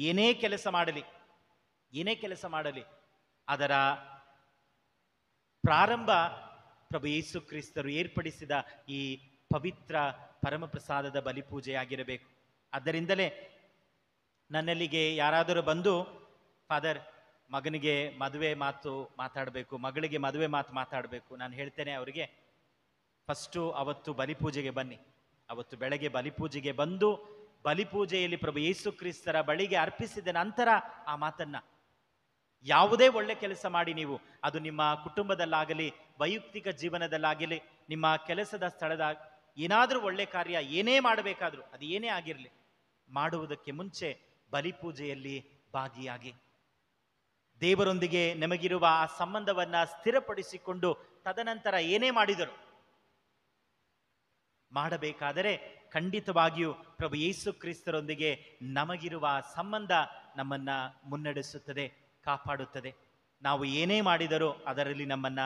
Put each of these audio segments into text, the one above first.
ಏನೇ ಕೆಲಸ ಮಾಡಲಿ ಅದರ ಪ್ರಾರಂಭ ಪ್ರಭು ಯೇಸು ಕ್ರಿಸ್ತರು ಏರ್ಪಡಿಸಿದ ಈ ಪವಿತ್ರ ಪರಮಪ್ರಸಾದದ ಬಲಿಪೂಜೆಯಾಗಿರಬೇಕು. ಆದ್ದರಿಂದಲೇ ನನ್ನಲ್ಲಿಗೆ ಯಾರಾದರೂ ಬಂದು, ಫಾದರ್ ಮಗನಿಗೆ ಮದುವೆ ಮಾತು ಮಾತಾಡಬೇಕು, ಮಗಳಿಗೆ ಮದುವೆ ಮಾತು ಮಾತಾಡಬೇಕು, ನಾನು ಹೇಳ್ತೇನೆ ಅವರಿಗೆ, ಫಸ್ಟು ಅವತ್ತು ಬಲಿಪೂಜೆಗೆ ಬನ್ನಿ. ಅವತ್ತು ಬೆಳಗ್ಗೆ ಬಲಿಪೂಜೆಗೆ ಬಂದು ಬಲಿಪೂಜೆಯಲ್ಲಿ ಪ್ರಭು ಯೇಸು ಕ್ರಿಸ್ತರ ಬಳಿಗೆ ಅರ್ಪಿಸಿದ ನಂತರ ಆ ಮಾತನ್ನ, ಯಾವುದೇ ಒಳ್ಳೆ ಕೆಲಸ ಮಾಡಿ ನೀವು, ಅದು ನಿಮ್ಮ ಕುಟುಂಬದಲ್ಲಾಗಲಿ, ವೈಯಕ್ತಿಕ ಜೀವನದಲ್ಲಾಗಲಿ, ನಿಮ್ಮ ಕೆಲಸದ ಸ್ಥಳದ ಏನಾದರೂ ಒಳ್ಳೆ ಕಾರ್ಯ ಏನೇ ಮಾಡಬೇಕಾದ್ರೂ ಅದು ಏನೇ ಆಗಿರಲಿ, ಮಾಡುವುದಕ್ಕೆ ಮುಂಚೆ ಬಲಿಪೂಜೆಯಲ್ಲಿ ಭಾಗಿಯಾಗಿ ದೇವರೊಂದಿಗೆ ನಮಗಿರುವ ಆ ಸಂಬಂಧವನ್ನ ಸ್ಥಿರಪಡಿಸಿಕೊಂಡು ತದನಂತರ ಏನೇ ಮಾಡಿದರು ಮಾಡಬೇಕಾದರೆ ಖಂಡಿತವಾಗಿಯೂ ಪ್ರಭು ಯೇಸು ಕ್ರಿಸ್ತರೊಂದಿಗೆ ನಮಗಿರುವ ಸಂಬಂಧ ನಮ್ಮನ್ನ ಮುನ್ನಡೆಸುತ್ತದೆ, ಕಾಪಾಡುತ್ತದೆ. ನಾವು ಏನೇ ಮಾಡಿದರೂ ಅದರಲ್ಲಿ ನಮ್ಮನ್ನ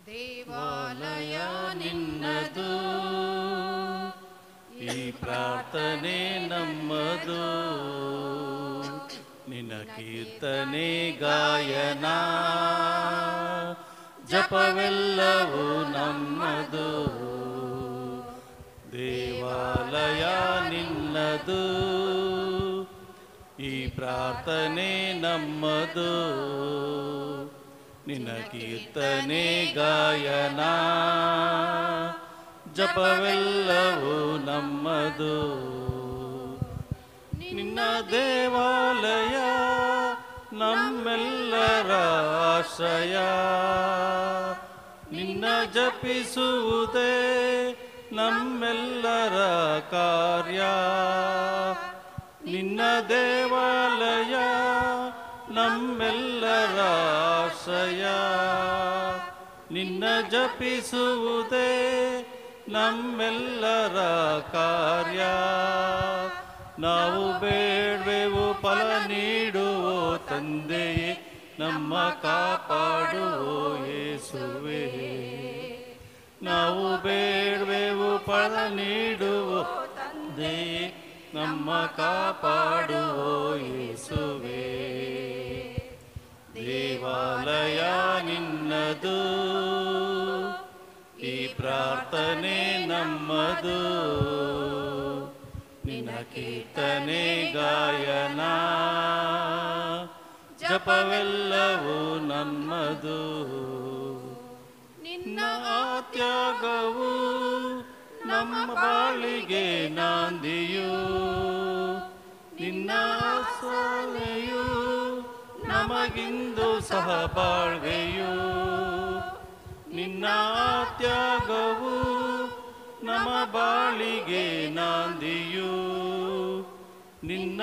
ದೇವಾಲಯ ನಿನ್ನದು, ಈ ಪ್ರಾರ್ಥನೆ ನಮ್ಮದು, ನಿನ್ನ ಕೀರ್ತನೆ ಗಾಯನ ಜಪವೆಲ್ಲವೂ ನಮ್ಮದು. ದೇವಾಲಯ ನಿನ್ನದು, ಈ ಪ್ರಾರ್ಥನೆ ನಮ್ಮದು, ನಿನ್ನ ಕೀರ್ತನೆ ಗಾಯನ ಜಪವೆಲ್ಲವೂ ನಮ್ಮದು. ನಿನ್ನ ದೇವಾಲಯ ನಮ್ಮೆಲ್ಲರ ಆಶ್ರಯ, ನಿನ್ನ ಜಪಿಸುವುದೇ ನಮ್ಮೆಲ್ಲರ ಕಾರ್ಯ. ನಿನ್ನ ದೇವಾಲಯ ನಮ್ಮೆಲ್ಲರ ಆಶ್ರಯ, ನಿನ್ನ ಜಪಿಸುವುದೇ ನಮ್ಮೆಲ್ಲರ ಕಾರ್ಯ. ನಾವು ಬೇಡ್ವೆವು ಫಲ ನೀಡುವೋ ತಂದೆಯೇ, ನಮ್ಮ ಕಾಪಾಡುವೋ ಯೇಸುವೇ. ನಾವು ಬೇಡ್ವೆವು ಫಲ ನೀಡುವೋ ತಂದೆಯೇ, ನಮ್ಮ ಕಾಪಾಡುವೋ ಯೇಸುವೇ. ದೇವಾಲಯ ನಿನ್ನದು, ಈ ಪ್ರಾರ್ಥನೆ ನಮ್ಮದು, ನಿನ್ನ ಕೀರ್ತನೆ ಗಾಯನ ಜಪವೆಲ್ಲವೂ ನಮ್ಮದು. ನಿನ್ನ ತ್ಯಾಗವು ನಮ್ಮ ಬಾಳಿಗೆ ನಾಂದಿಯು, ನಿನ್ನ ಸಾಲೆಯು ನಮಗಿಂದು ಸಹ ಬಾಳ್ವೆಯು. ನಿನ್ನ ತ್ಯಾಗವು ನಮ್ಮ ಬಾಳಿಗೆ ನಾಂದಿಯು, ನಿನ್ನ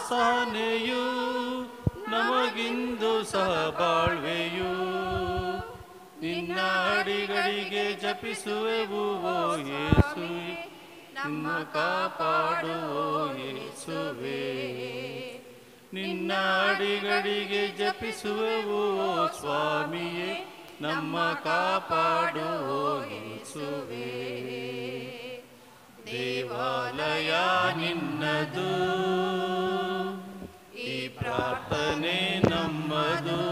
ಸಹನೆಯು ನಮಗಿಂದು ಸಹ ಬಾಳ್ವೆಯು. ನಿನ್ನ ಅಡಿಗಳಿಗೆ ಜಪಿಸುವೆವು ಓ ಯೇಸುವೆ, ನಮ್ಮ ಕಾಪಾಡುವೋ ಯೇಸುವೆ. ನಿನ್ನ ಅಡಿಗಳಿಗೆ ಜಪಿಸುವೆವು ಓ ಸ್ವಾಮಿಯೇ, ನಮ್ಮ ಕಾಪಾಡುವೋ ಯೇಸುವೆ. ದೇವಾಲಯ ನಿನ್ನದು, ಈ ಪ್ರಾರ್ಥನೆ ನಮ್ಮದು,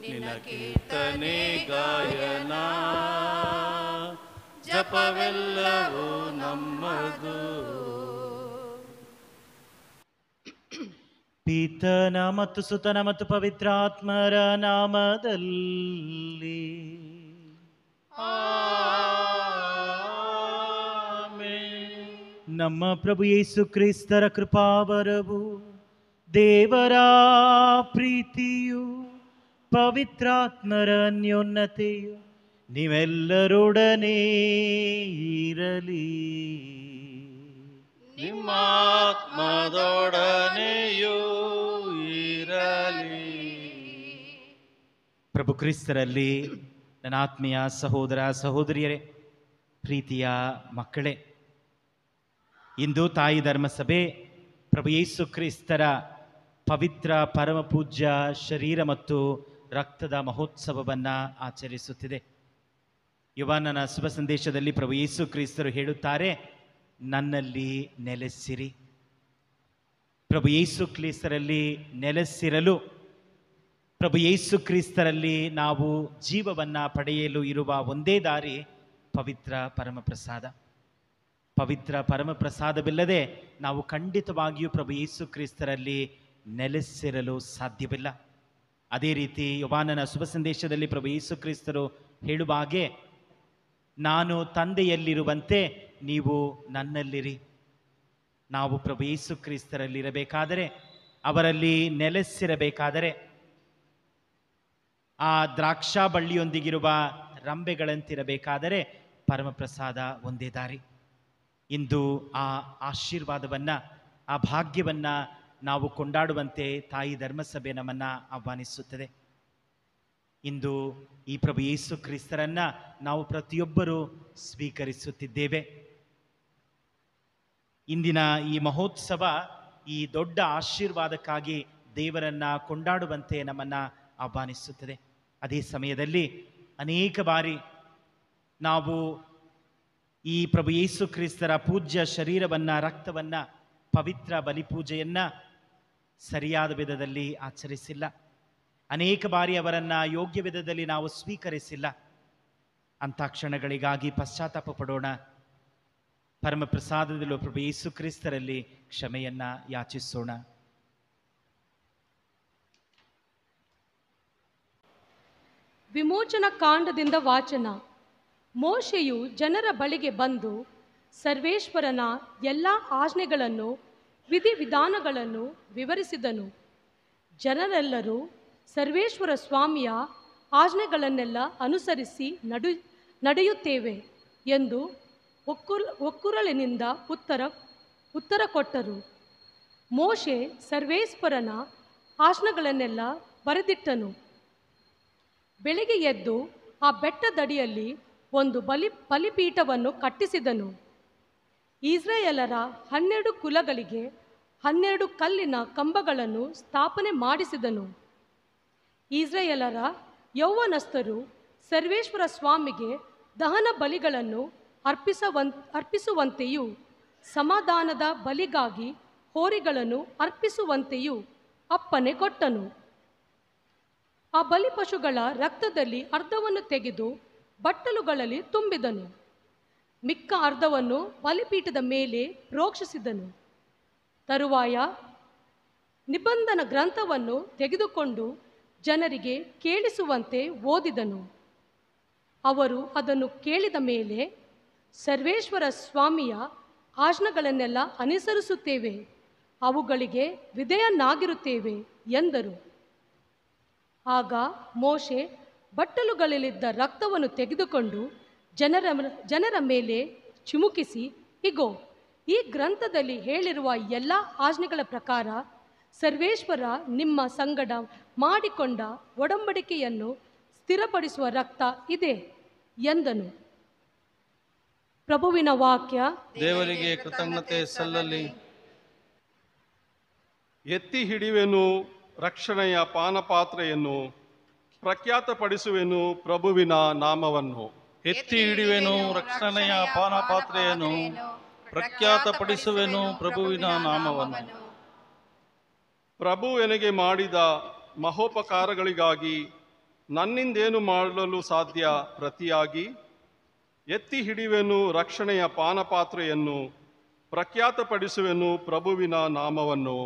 ನಿನ್ನ ಕೀರ್ತನೆ ಗಾಯನ ಜಪವೆಲ್ಲವೂ ನಮ್ಮದು. ಪಿತನ ಮತ್ತು ಸುತನ ಮತ್ತು ಪವಿತ್ರಾತ್ಮರ ನಾಮದಲ್ಲಿ ಆಮೆನ್. ನಮ್ಮ ಪ್ರಭು ಯೇಸು ಕ್ರಿಸ್ತರ ಕೃಪಾವರವು, ದೇವರ ಪ್ರೀತಿಯು, ಪವಿತ್ರಾತ್ಮರ ಅನ್ಯೋನ್ಯತೆಯು ನೀವೆಲ್ಲರೊಡನೆ ಇರಲಿ. ನಿಮ್ಮ ಆತ್ಮದೊಡನೆಯೂ ಇರಲಿ. ಪ್ರಭು ಕ್ರಿಸ್ತರಲ್ಲಿ ನನ್ನ ಆತ್ಮೀಯ ಸಹೋದರ ಸಹೋದರಿಯರೇ, ಪ್ರೀತಿಯ ಮಕ್ಕಳೇ, ಇಂದು ತಾಯಿ ಧರ್ಮಸಭೆ ಪ್ರಭು ಯೇಸು ಕ್ರಿಸ್ತರ ಪವಿತ್ರ ಪರಮ ಪೂಜ್ಯ ಶರೀರ ಮತ್ತು ರಕ್ತದ ಮಹೋತ್ಸವವನ್ನು ಆಚರಿಸುತ್ತಿದೆ. ಯೋಹಾನನ ಶುಭ ಸಂದೇಶದಲ್ಲಿ ಪ್ರಭು ಯೇಸು ಕ್ರಿಸ್ತರು ಹೇಳುತ್ತಾರೆ, ನನ್ನಲ್ಲಿ ನೆಲೆಸಿರಿ. ಪ್ರಭು ಯೇಸು ಕ್ರಿಸ್ತರಲ್ಲಿ ನೆಲೆಸಿರಲು, ಪ್ರಭು ಯೇಸು ಕ್ರಿಸ್ತರಲ್ಲಿ ನಾವು ಜೀವವನ್ನು ಪಡೆಯಲು ಇರುವ ಒಂದೇ ದಾರಿ ಪವಿತ್ರ ಪರಮಪ್ರಸಾದ. ಪವಿತ್ರ ಪರಮಪ್ರಸಾದವಿಲ್ಲದೆ ನಾವು ಖಂಡಿತವಾಗಿಯೂ ಪ್ರಭು ಯೇಸು ಕ್ರಿಸ್ತರಲ್ಲಿ ನೆಲೆಸಿರಲು ಸಾಧ್ಯವಿಲ್ಲ. ಅದೇ ರೀತಿ ಯೋಹಾನನ ಶುಭ ಸಂದೇಶದಲ್ಲಿ ಪ್ರಭು ಯೇಸು ಕ್ರಿಸ್ತರು ಹೇಳುವ ಹಾಗೆ, ನಾನು ತಂದೆಯಲ್ಲಿರುವಂತೆ ನೀವು ನನ್ನಲ್ಲಿರಿ. ನಾವು ಪ್ರಭು ಯೇಸು ಕ್ರಿಸ್ತರಲ್ಲಿರಬೇಕಾದರೆ, ಅವರಲ್ಲಿ ನೆಲೆಸಿರಬೇಕಾದರೆ, ಆ ದ್ರಾಕ್ಷಾ ಬಳ್ಳಿಯೊಂದಿಗಿರುವ ರಂಬೆಗಳಂತಿರಬೇಕಾದರೆ ಪರಮಪ್ರಸಾದ ಒಂದೇ ದಾರಿ. ಇಂದು ಆ ಆಶೀರ್ವಾದವನ್ನು, ಆ ಭಾಗ್ಯವನ್ನು ನಾವು ಕೊಂಡಾಡುವಂತೆ ತಾಯಿ ಧರ್ಮಸಭೆ ನಮ್ಮನ್ನು ಆಹ್ವಾನಿಸುತ್ತದೆ. ಇಂದು ಈ ಪ್ರಭು ಯೇಸು ಕ್ರಿಸ್ತರನ್ನು ನಾವು ಪ್ರತಿಯೊಬ್ಬರೂ ಸ್ವೀಕರಿಸುತ್ತಿದ್ದೇವೆ. ಇಂದಿನ ಈ ಮಹೋತ್ಸವ ಈ ದೊಡ್ಡ ಆಶೀರ್ವಾದಕ್ಕಾಗಿ ದೇವರನ್ನು ಕೊಂಡಾಡುವಂತೆ ನಮ್ಮನ್ನು ಆಹ್ವಾನಿಸುತ್ತದೆ. ಅದೇ ಸಮಯದಲ್ಲಿ ಅನೇಕ ಬಾರಿ ನಾವು ಈ ಪ್ರಭು ಯೇಸು ಕ್ರಿಸ್ತರ ಪೂಜ್ಯ ಶರೀರವನ್ನು, ರಕ್ತವನ್ನು, ಪವಿತ್ರ ಬಲಿಪೂಜೆಯನ್ನು ಸರಿಯಾದ ವಿಧದಲ್ಲಿ ಆಚರಿಸಿಲ್ಲ. ಅನೇಕ ಬಾರಿ ಅವರನ್ನು ಯೋಗ್ಯ ವಿಧದಲ್ಲಿ ನಾವು ಸ್ವೀಕರಿಸಿಲ್ಲ. ಅಂಥ ಕ್ಷಣಗಳಿಗಾಗಿ ಪಶ್ಚಾತ್ತಾಪ ಪಡೋಣ. ಪರಮಪ್ರಸಾದದಲ್ಲೂ ಪ್ರಭು ಯೇಸು ಕ್ರಿಸ್ತರಲ್ಲಿ ಕ್ಷಮೆಯನ್ನು ಯಾಚಿಸೋಣ. ವಿಮೋಚನಾ ಕಾಂಡದಿಂದ ವಾಚನ. ಮೋಶೆಯು ಜನರ ಬಳಿಗೆ ಬಂದು ಸರ್ವೇಶ್ವರನ ಎಲ್ಲ ಆಜ್ಞೆಗಳನ್ನು, ವಿಧಿವಿಧಾನಗಳನ್ನು ವಿವರಿಸಿದನು. ಜನರೆಲ್ಲರೂ ಸರ್ವೇಶ್ವರ ಸ್ವಾಮಿಯ ಆಜ್ಞೆಗಳನ್ನೆಲ್ಲ ಅನುಸರಿಸಿ ನಡೆಯುತ್ತೇವೆ ಎಂದು ಒಕ್ಕುರಳಿನಿಂದ ಉತ್ತರ ಕೊಟ್ಟರು. ಮೋಶೆ ಸರ್ವೇಶ್ವರನ ಆಜ್ಞೆಗಳನ್ನೆಲ್ಲ ಬರೆದಿಟ್ಟನು. ಬೆಳಿಗ್ಗೆ ಎದ್ದು ಆ ಬೆಟ್ಟದಡಿಯಲ್ಲಿ ಒಂದು ಬಲಿಪೀಠವನ್ನು ಕಟ್ಟಿಸಿದನು. ಇಸ್ರಾಯೇಲರ 12 ಕುಲಗಳಿಗೆ 12 ಕಲ್ಲಿನ ಕಂಬಗಳನ್ನು ಸ್ಥಾಪನೆ ಮಾಡಿಸಿದನು. ಇಸ್ರಾಯೇಲರ ಯೌವನಸ್ಥರು ಸರ್ವೇಶ್ವರ ಸ್ವಾಮಿಗೆ ದಹನ ಬಲಿಗಳನ್ನು ಅರ್ಪಿಸುವಂತೆಯೂ ಸಮಾಧಾನದ ಬಲಿಗಾಗಿ ಹೋರಿಗಳನ್ನು ಅರ್ಪಿಸುವಂತೆಯೂ ಅಪ್ಪಣೆ ಕೊಟ್ಟನು. ಆ ಬಲಿಪಶುಗಳ ರಕ್ತದಲ್ಲಿ ಅರ್ಧವನ್ನು ತೆಗೆದು ಬಟ್ಟಲುಗಳಲ್ಲಿ ತುಂಬಿದನು. ಮಿಕ್ಕ ಅರ್ಧವನ್ನು ಬಲಿಪೀಠದ ಮೇಲೆ ಪ್ರೋಕ್ಷಿಸಿದನು. ತರುವಾಯ ನಿಬಂಧನ ಗ್ರಂಥವನ್ನು ತೆಗೆದುಕೊಂಡು ಜನರಿಗೆ ಕೇಳಿಸುವಂತೆ ಓದಿದನು. ಅವರು ಅದನ್ನು ಕೇಳಿದ ಮೇಲೆ, ಸರ್ವೇಶ್ವರ ಸ್ವಾಮಿಯ ಆಜ್ಞೆಗಳನ್ನೆಲ್ಲ ಅನುಸರಿಸುತ್ತೇವೆ, ಅವುಗಳಿಗೆ ವಿಧೇಯನಾಗಿರುತ್ತೇವೆ ಎಂದರು. ಆಗ ಮೋಶೆ ಬಟ್ಟಲುಗಳಲ್ಲಿದ್ದ ರಕ್ತವನ್ನು ತೆಗೆದುಕೊಂಡು ಜನರ ಮೇಲೆ ಚಿಮುಕಿಸಿ, ಇಗೋ, ಈ ಗ್ರಂಥದಲ್ಲಿ ಹೇಳಿರುವ ಎಲ್ಲ ಆಜ್ಞೆಗಳ ಪ್ರಕಾರ ಸರ್ವೇಶ್ವರ ನಿಮ್ಮ ಸಂಗಡ ಮಾಡಿಕೊಂಡ ಒಡಂಬಡಿಕೆಯನ್ನು ಸ್ಥಿರಪಡಿಸುವ ರಕ್ತ ಇದೆ ಎಂದನು. ಪ್ರಭುವಿನ ವಾಕ್ಯ. ದೇವರಿಗೆ ಕೃತಜ್ಞತೆ ಸಲ್ಲಲಿ. ಎತ್ತಿ ಹಿಡಿವೆನು ರಕ್ಷಣೆಯ ಪಾನಪಾತ್ರೆಯನ್ನು, ಪ್ರಖ್ಯಾತಪಡಿಸುವೆನು ಪ್ರಭುವಿನ ನಾಮವನ್ನು. ಎತ್ತಿ ಹಿಡಿವೆನು ರಕ್ಷಣೆಯ ಪಾನಪಾತ್ರೆಯನ್ನು, ಪ್ರಖ್ಯಾತಪಡಿಸುವೆನು ಪ್ರಭುವಿನ ನಾಮವನ್ನು. ಪ್ರಭು ನನಗೆ ಮಾಡಿದ ಮಹೋಪಕಾರಗಳಿಗಾಗಿ ನನ್ನಿಂದೇನು ಮಾಡಲು ಸಾಧ್ಯ ಪ್ರತಿಯಾಗಿ ಎತ್ತಿ ಹಿಡಿವೆನು ರಕ್ಷಣೆಯ ಪಾನಪಾತ್ರೆಯನ್ನು, ಪ್ರಖ್ಯಾತಪಡಿಸುವೆನು ಪ್ರಭುವಿನ ನಾಮವನ್ನು.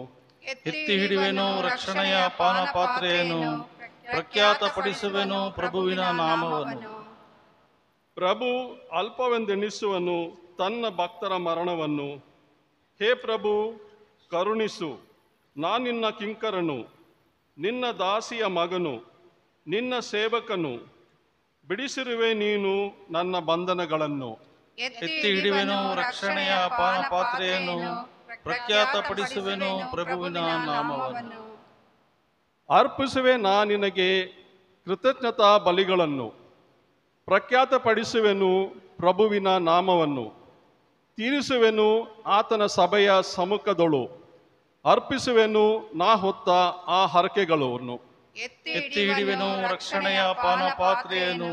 ಎತ್ತಿ ಹಿಡಿವೆನು ರಕ್ಷಣೆಯ ಪಾನಪಾತ್ರೆಯನ್ನು, ಪ್ರಖ್ಯಾತಪಡಿಸುವೆನು ಪ್ರಭುವಿನ ನಾಮವನ್ನು. ಪ್ರಭು ಅಲ್ಪವೆಂದೆಣಿಸುವನು ತನ್ನ ಭಕ್ತರ ಮರಣವನ್ನು, ಹೇ ಪ್ರಭು, ಕರುಣಿಸು. ನಾನಿನ್ನ ಕಿಂಕರನು, ನಿನ್ನ ದಾಸಿಯ ಮಗನು, ನಿನ್ನ ಸೇವಕನು. ಬಿಡಿಸಿರುವೆ ನೀನು ನನ್ನ ಬಂಧನಗಳನ್ನು. ಎತ್ತಿ ಹಿಡಿವೆನು ರಕ್ಷಣೆಯ ಪಾನಪಾತ್ರೆಯನ್ನು, ಪ್ರಖ್ಯಾತಪಡಿಸುವೆನು ಪ್ರಭುವಿನ ನಾಮವನ್ನು. ಅರ್ಪಿಸುವೆ ನಾ ನಿನಗೆ ಕೃತಜ್ಞತಾ ಬಲಿಗಳನ್ನು, ಪ್ರಖ್ಯಾತಪಡಿಸುವೆನು ಪ್ರಭುವಿನ ನಾಮವನ್ನು. ತೀರಿಸುವೆನು ಆತನ ಸಭೆಯ ಸಮ್ಮುಖದೊಳು, ಅರ್ಪಿಸುವೆನು ನಾ ಹೊತ್ತ ಆ ಹರಕೆಗಳನ್ನು. ಎತ್ತಿ ಹಿಡಿವೆನು ರಕ್ಷಣೆಯ ಪಾನಪಾತ್ರೆಯನ್ನು,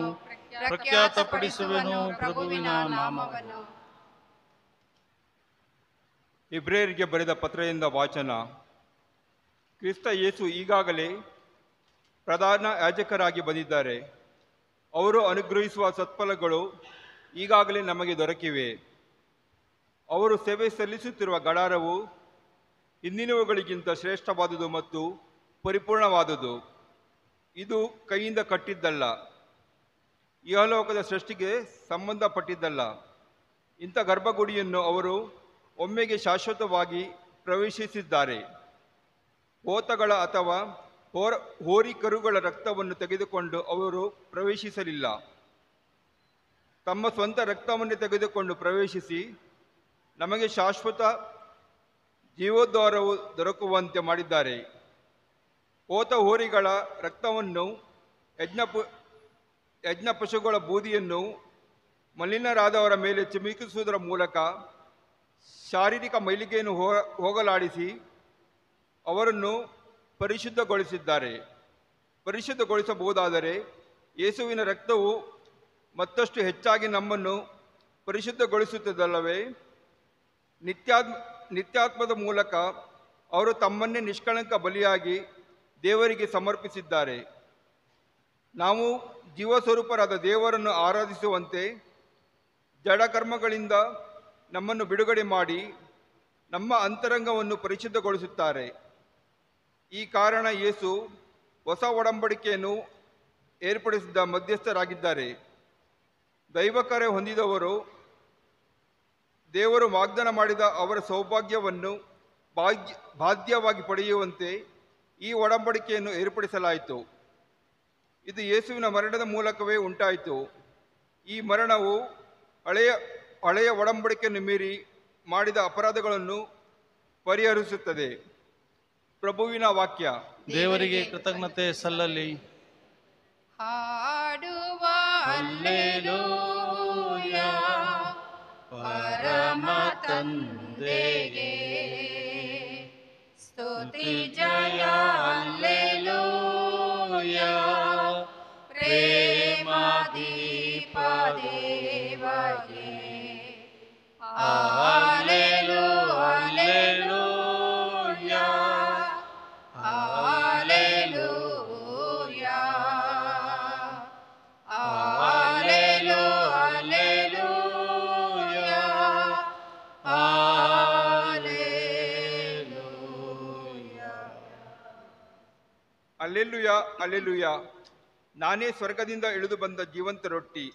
ಪ್ರಖ್ಯಾತಪಡಿಸುವೆನು ಪ್ರಭುವಿನ ನಾಮವನ್ನು. ಇಬ್ರಿಯರಿಗೆ ಬರೆದ ಪತ್ರದಿಂದ ವಾಚನ. ಕ್ರಿಸ್ತ ಯೇಸು ಈಗಾಗಲೇ ಪ್ರಧಾನ ಯಾಜಕರಾಗಿ ಬಂದಿದ್ದಾರೆ. ಅವರು ಅನುಗ್ರಹಿಸುವ ಸತ್ಫಲಗಳು ಈಗಾಗಲೇ ನಮಗೆ ದೊರಕಿವೆ. ಅವರು ಸೇವೆ ಸಲ್ಲಿಸುತ್ತಿರುವ ಗಡಾರವು ಹಿಂದಿನವುಗಳಿಗಿಂತ ಶ್ರೇಷ್ಠವಾದುದು ಮತ್ತು ಪರಿಪೂರ್ಣವಾದುದು. ಇದು ಕೈಯಿಂದ ಕಟ್ಟಿದ್ದಲ್ಲ, ಇಹಲೋಕದ ಸೃಷ್ಟಿಗೆ ಸಂಬಂಧಪಟ್ಟಿದ್ದಲ್ಲ. ಇಂಥ ಗರ್ಭಗುಡಿಯನ್ನು ಅವರು ಒಮ್ಮೆಗೆ ಶಾಶ್ವತವಾಗಿ ಪ್ರವೇಶಿಸಿದ್ದಾರೆ. ಹೋತಗಳ ಅಥವಾ ಹೋರಿಕರುಗಳ ರಕ್ತವನ್ನು ತೆಗೆದುಕೊಂಡು ಅವರು ಪ್ರವೇಶಿಸಲಿಲ್ಲ. ತಮ್ಮ ಸ್ವಂತ ರಕ್ತವನ್ನೇ ತೆಗೆದುಕೊಂಡು ಪ್ರವೇಶಿಸಿ ನಮಗೆ ಶಾಶ್ವತ ಜೀವೋದ್ಧಾರವು ದೊರಕುವಂತೆ ಮಾಡಿದ್ದಾರೆ. ಹೋತ ಹೋರಿಗಳ ರಕ್ತವನ್ನು, ಯಜ್ಞ ಪಶುಗಳ ಬೂದಿಯನ್ನು ಮಲಿನರಾದವರ ಮೇಲೆ ಚಿಮುಕಿಸುವುದರ ಮೂಲಕ ಶಾರೀರಿಕ ಮೈಲಿಗೆಯನ್ನು ಹೋಗಲಾಡಿಸಿ ಅವರನ್ನು ಪರಿಶುದ್ಧಗೊಳಿಸಿದ್ದಾರೆ. ಪರಿಶುದ್ಧಗೊಳಿಸಬಹುದಾದರೆ ಯೇಸುವಿನ ರಕ್ತವು ಮತ್ತಷ್ಟು ಹೆಚ್ಚಾಗಿ ನಮ್ಮನ್ನು ಪರಿಶುದ್ಧಗೊಳಿಸುತ್ತದಲ್ಲವೇ? ನಿತ್ಯಾತ್ಮದ ಮೂಲಕ ಅವರು ತಮ್ಮನ್ನೇ ನಿಷ್ಕಳಂಕ ಬಲಿಯಾಗಿ ದೇವರಿಗೆ ಸಮರ್ಪಿಸಿದ್ದಾರೆ. ನಾವು ಜೀವಸ್ವರೂಪರಾದ ದೇವರನ್ನು ಆರಾಧಿಸುವಂತೆ ಜಡಕರ್ಮಗಳಿಂದ ನಮ್ಮನ್ನು ಬಿಡುಗಡೆ ಮಾಡಿ ನಮ್ಮ ಅಂತರಂಗವನ್ನು ಪರಿಶುದ್ಧಗೊಳಿಸುತ್ತಾರೆ. ಈ ಕಾರಣ ಯೇಸು ಹೊಸ ಒಡಂಬಡಿಕೆಯನ್ನು ಏರ್ಪಡಿಸಿದ ಮಧ್ಯಸ್ಥರಾಗಿದ್ದಾರೆ. ದೈವಕರೆ ಹೊಂದಿದವರು ದೇವರು ವಾಗ್ದಾನ ಮಾಡಿದ ಅವರ ಸೌಭಾಗ್ಯವನ್ನು ಬಾಧ್ಯವಾಗಿ ಪಡೆಯುವಂತೆ ಈ ಒಡಂಬಡಿಕೆಯನ್ನು ಏರ್ಪಡಿಸಲಾಯಿತು. ಇದು ಯೇಸುವಿನ ಮರಣದ ಮೂಲಕವೇ ಉಂಟಾಯಿತು. ಈ ಮರಣವು ಹಳೆಯ ಒಡಂಬಡಿಕೆಯನ್ನು ಮೀರಿ ಮಾಡಿದ ಅಪರಾಧಗಳನ್ನು ಪರಿಹರಿಸುತ್ತದೆ. ಪ್ರಭುವಿನ ವಾಕ್ಯ. ದೇವರಿಗೆ ಕೃತಜ್ಞತೆ ಸಲ್ಲಲಿ. ಹಾಡುವ ಹಲ್ಲೆಲೂಯಾ ಪರಮ ತಂದೆಗೆ ಸ್ತುತಿ ಜಯ ಹಲ್ಲೆಲೂಯಾ ಪ್ರೇಮಾದೀಪ ದೇವಗೆ hallelujah hallelujah hallelujah alleluia alleluia. ನಾನೇ ಸ್ವರ್ಗದಿಂದ ಇಳಿದು ಬಂದ ಜೀವಂತ ರೊಟ್ಟಿ.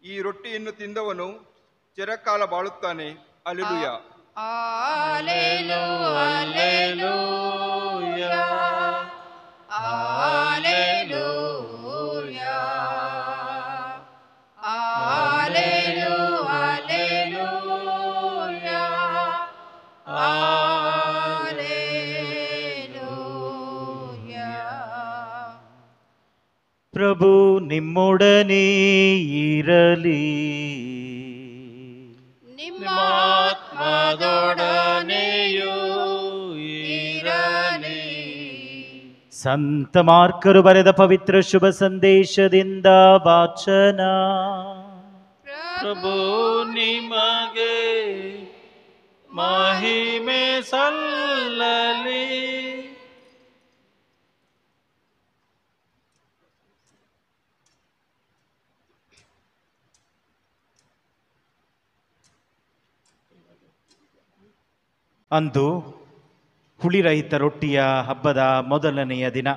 ಈ ರೊಟ್ಟಿಯನ್ನು ತಿಂದವನು ಚಿರಕಾಲ ಬಾಳುತ್ತಾನೆ. Alleluia. Hallelujah hallelujah hallelujah hallelujah. ಪ್ರಭು ನಿಮ್ಮೊಡನೆ ಇರಲಿ. ಆತ್ಮದೊಡನೆಯೂ ಇರಲಿ. ಸಂತ ಮಾರ್ಕರು ಬರೆದ ಪವಿತ್ರ ಶುಭ ಸಂದೇಶದಿಂದ ವಾಚನ. ಪ್ರಭು ನಿಮಗೆ ಮಹಿಮೆ ಸಲ್ಲಲಿ. ಅಂದು ಹುಳಿರಹಿತ ರೊಟ್ಟಿಯ ಹಬ್ಬದ ಮೊದಲನೆಯ ದಿನ,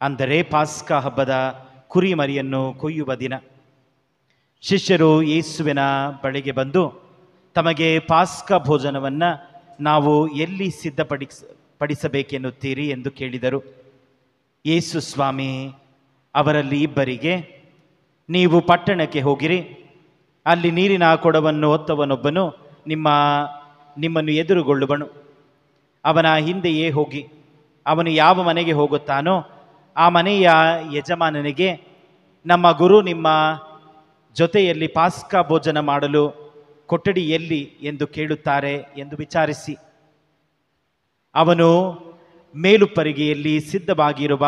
ಅಂದರೆ ಪಾಸ್ಕಾ ಹಬ್ಬದ ಕುರಿಮರಿಯನ್ನು ಕೊಯ್ಯುವ ದಿನ. ಶಿಷ್ಯರು ಯೇಸುವಿನ ಬಳಿಗೆ ಬಂದು ತಮಗೆ ಪಾಸ್ಕ ಭೋಜನವನ್ನು ನಾವು ಎಲ್ಲಿ ಪಡಿಸಬೇಕೆನ್ನುತ್ತೀರಿ ಎಂದು ಕೇಳಿದರು. ಯೇಸು ಸ್ವಾಮಿ ಅವರಲ್ಲಿ ಇಬ್ಬರಿಗೆ, ನೀವು ಪಟ್ಟಣಕ್ಕೆ ಹೋಗಿರಿ, ಅಲ್ಲಿ ನೀರಿನ ಕೊಡವನ್ನು ಹೊತ್ತವನೊಬ್ಬನು ನಿಮ್ಮನ್ನು ಎದುರುಗೊಳ್ಳುವನು. ಅವನ ಹಿಂದೆಯೇ ಹೋಗಿ ಅವನು ಯಾವ ಮನೆಗೆ ಹೋಗುತ್ತಾನೋ ಆ ಮನೆಯ ಯಜಮಾನನಿಗೆ, ನಮ್ಮ ಗುರು ನಿಮ್ಮ ಜೊತೆಯಲ್ಲಿ ಪಾಸ್ಕ ಭೋಜನ ಮಾಡಲು ಕೊಠಡಿ ಎಲ್ಲಿ ಎಂದು ಕೇಳುತ್ತಾರೆ ಎಂದು ವಿಚಾರಿಸಿ. ಅವನು ಮೇಲುಪ್ಪರಿಗೆಯಲ್ಲಿ ಸಿದ್ಧವಾಗಿರುವ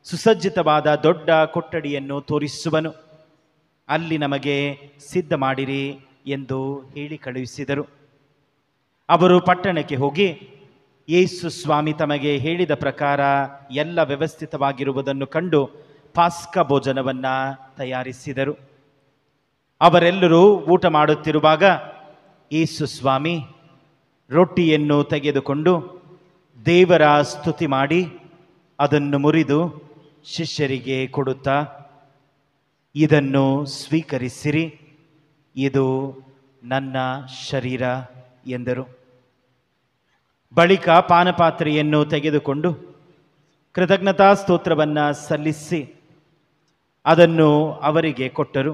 ಸುಸಜ್ಜಿತವಾದ ದೊಡ್ಡ ಕೊಠಡಿಯನ್ನು ತೋರಿಸುವನು. ಅಲ್ಲಿ ನಮಗೆ ಸಿದ್ಧ ಮಾಡಿರಿ ಎಂದು ಹೇಳಿ ಕಳುಹಿಸಿದರು. ಅವರು ಪಟ್ಟಣಕ್ಕೆ ಹೋಗಿ ಯೇಸು ಸ್ವಾಮಿ ತಮಗೆ ಹೇಳಿದ ಪ್ರಕಾರ ಎಲ್ಲ ವ್ಯವಸ್ಥಿತವಾಗಿರುವುದನ್ನು ಕಂಡು ಪಾಸ್ಕ ಭೋಜನವನ್ನು ತಯಾರಿಸಿದರು. ಅವರೆಲ್ಲರೂ ಊಟ ಮಾಡುತ್ತಿರುವಾಗ ಯೇಸು ಸ್ವಾಮಿ ರೊಟ್ಟಿಯನ್ನು ತೆಗೆದುಕೊಂಡು ದೇವರ ಸ್ತುತಿ ಮಾಡಿ ಅದನ್ನು ಮುರಿದು ಶಿಷ್ಯರಿಗೆ ಕೊಡುತ್ತಾ, ಇದನ್ನು ಸ್ವೀಕರಿಸಿರಿ, ಇದು ನನ್ನ ಶರೀರ ಎಂದರು. ಬಳಿಕ ಪಾನಪಾತ್ರೆಯನ್ನು ತೆಗೆದುಕೊಂಡು ಕೃತಜ್ಞತಾ ಸ್ತೋತ್ರವನ್ನು ಸಲ್ಲಿಸಿ ಅದನ್ನು ಅವರಿಗೆ ಕೊಟ್ಟರು.